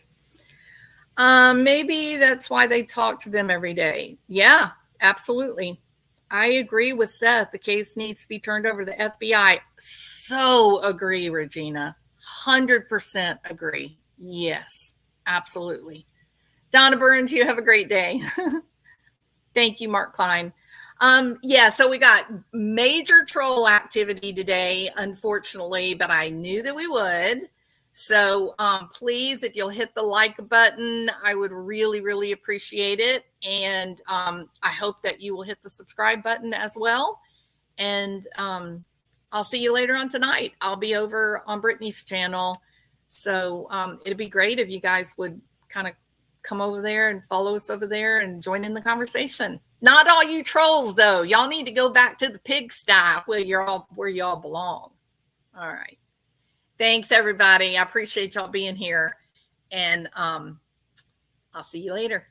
A: Maybe that's why they talk to them every day. Yeah, absolutely. I agree with Seth. The case needs to be turned over to the FBI. So agree, Regina. 100% agree. Yes, absolutely. Donna Burns, you have a great day. Thank you, Mark Klein. Yeah, so we got major troll activity today, unfortunately, but I knew that we would. So please, if you'll hit the like button, I would really, really appreciate it. And I hope that you will hit the subscribe button as well. And I'll see you later on tonight. I'll be over on Brittany's channel. So it'd be great if you guys would kind of come over there and follow us over there and join in the conversation. Not all you trolls, though. Y'all need to go back to the pigsty where y'all belong. All right. Thanks, everybody. I appreciate y'all being here. And I'll see you later.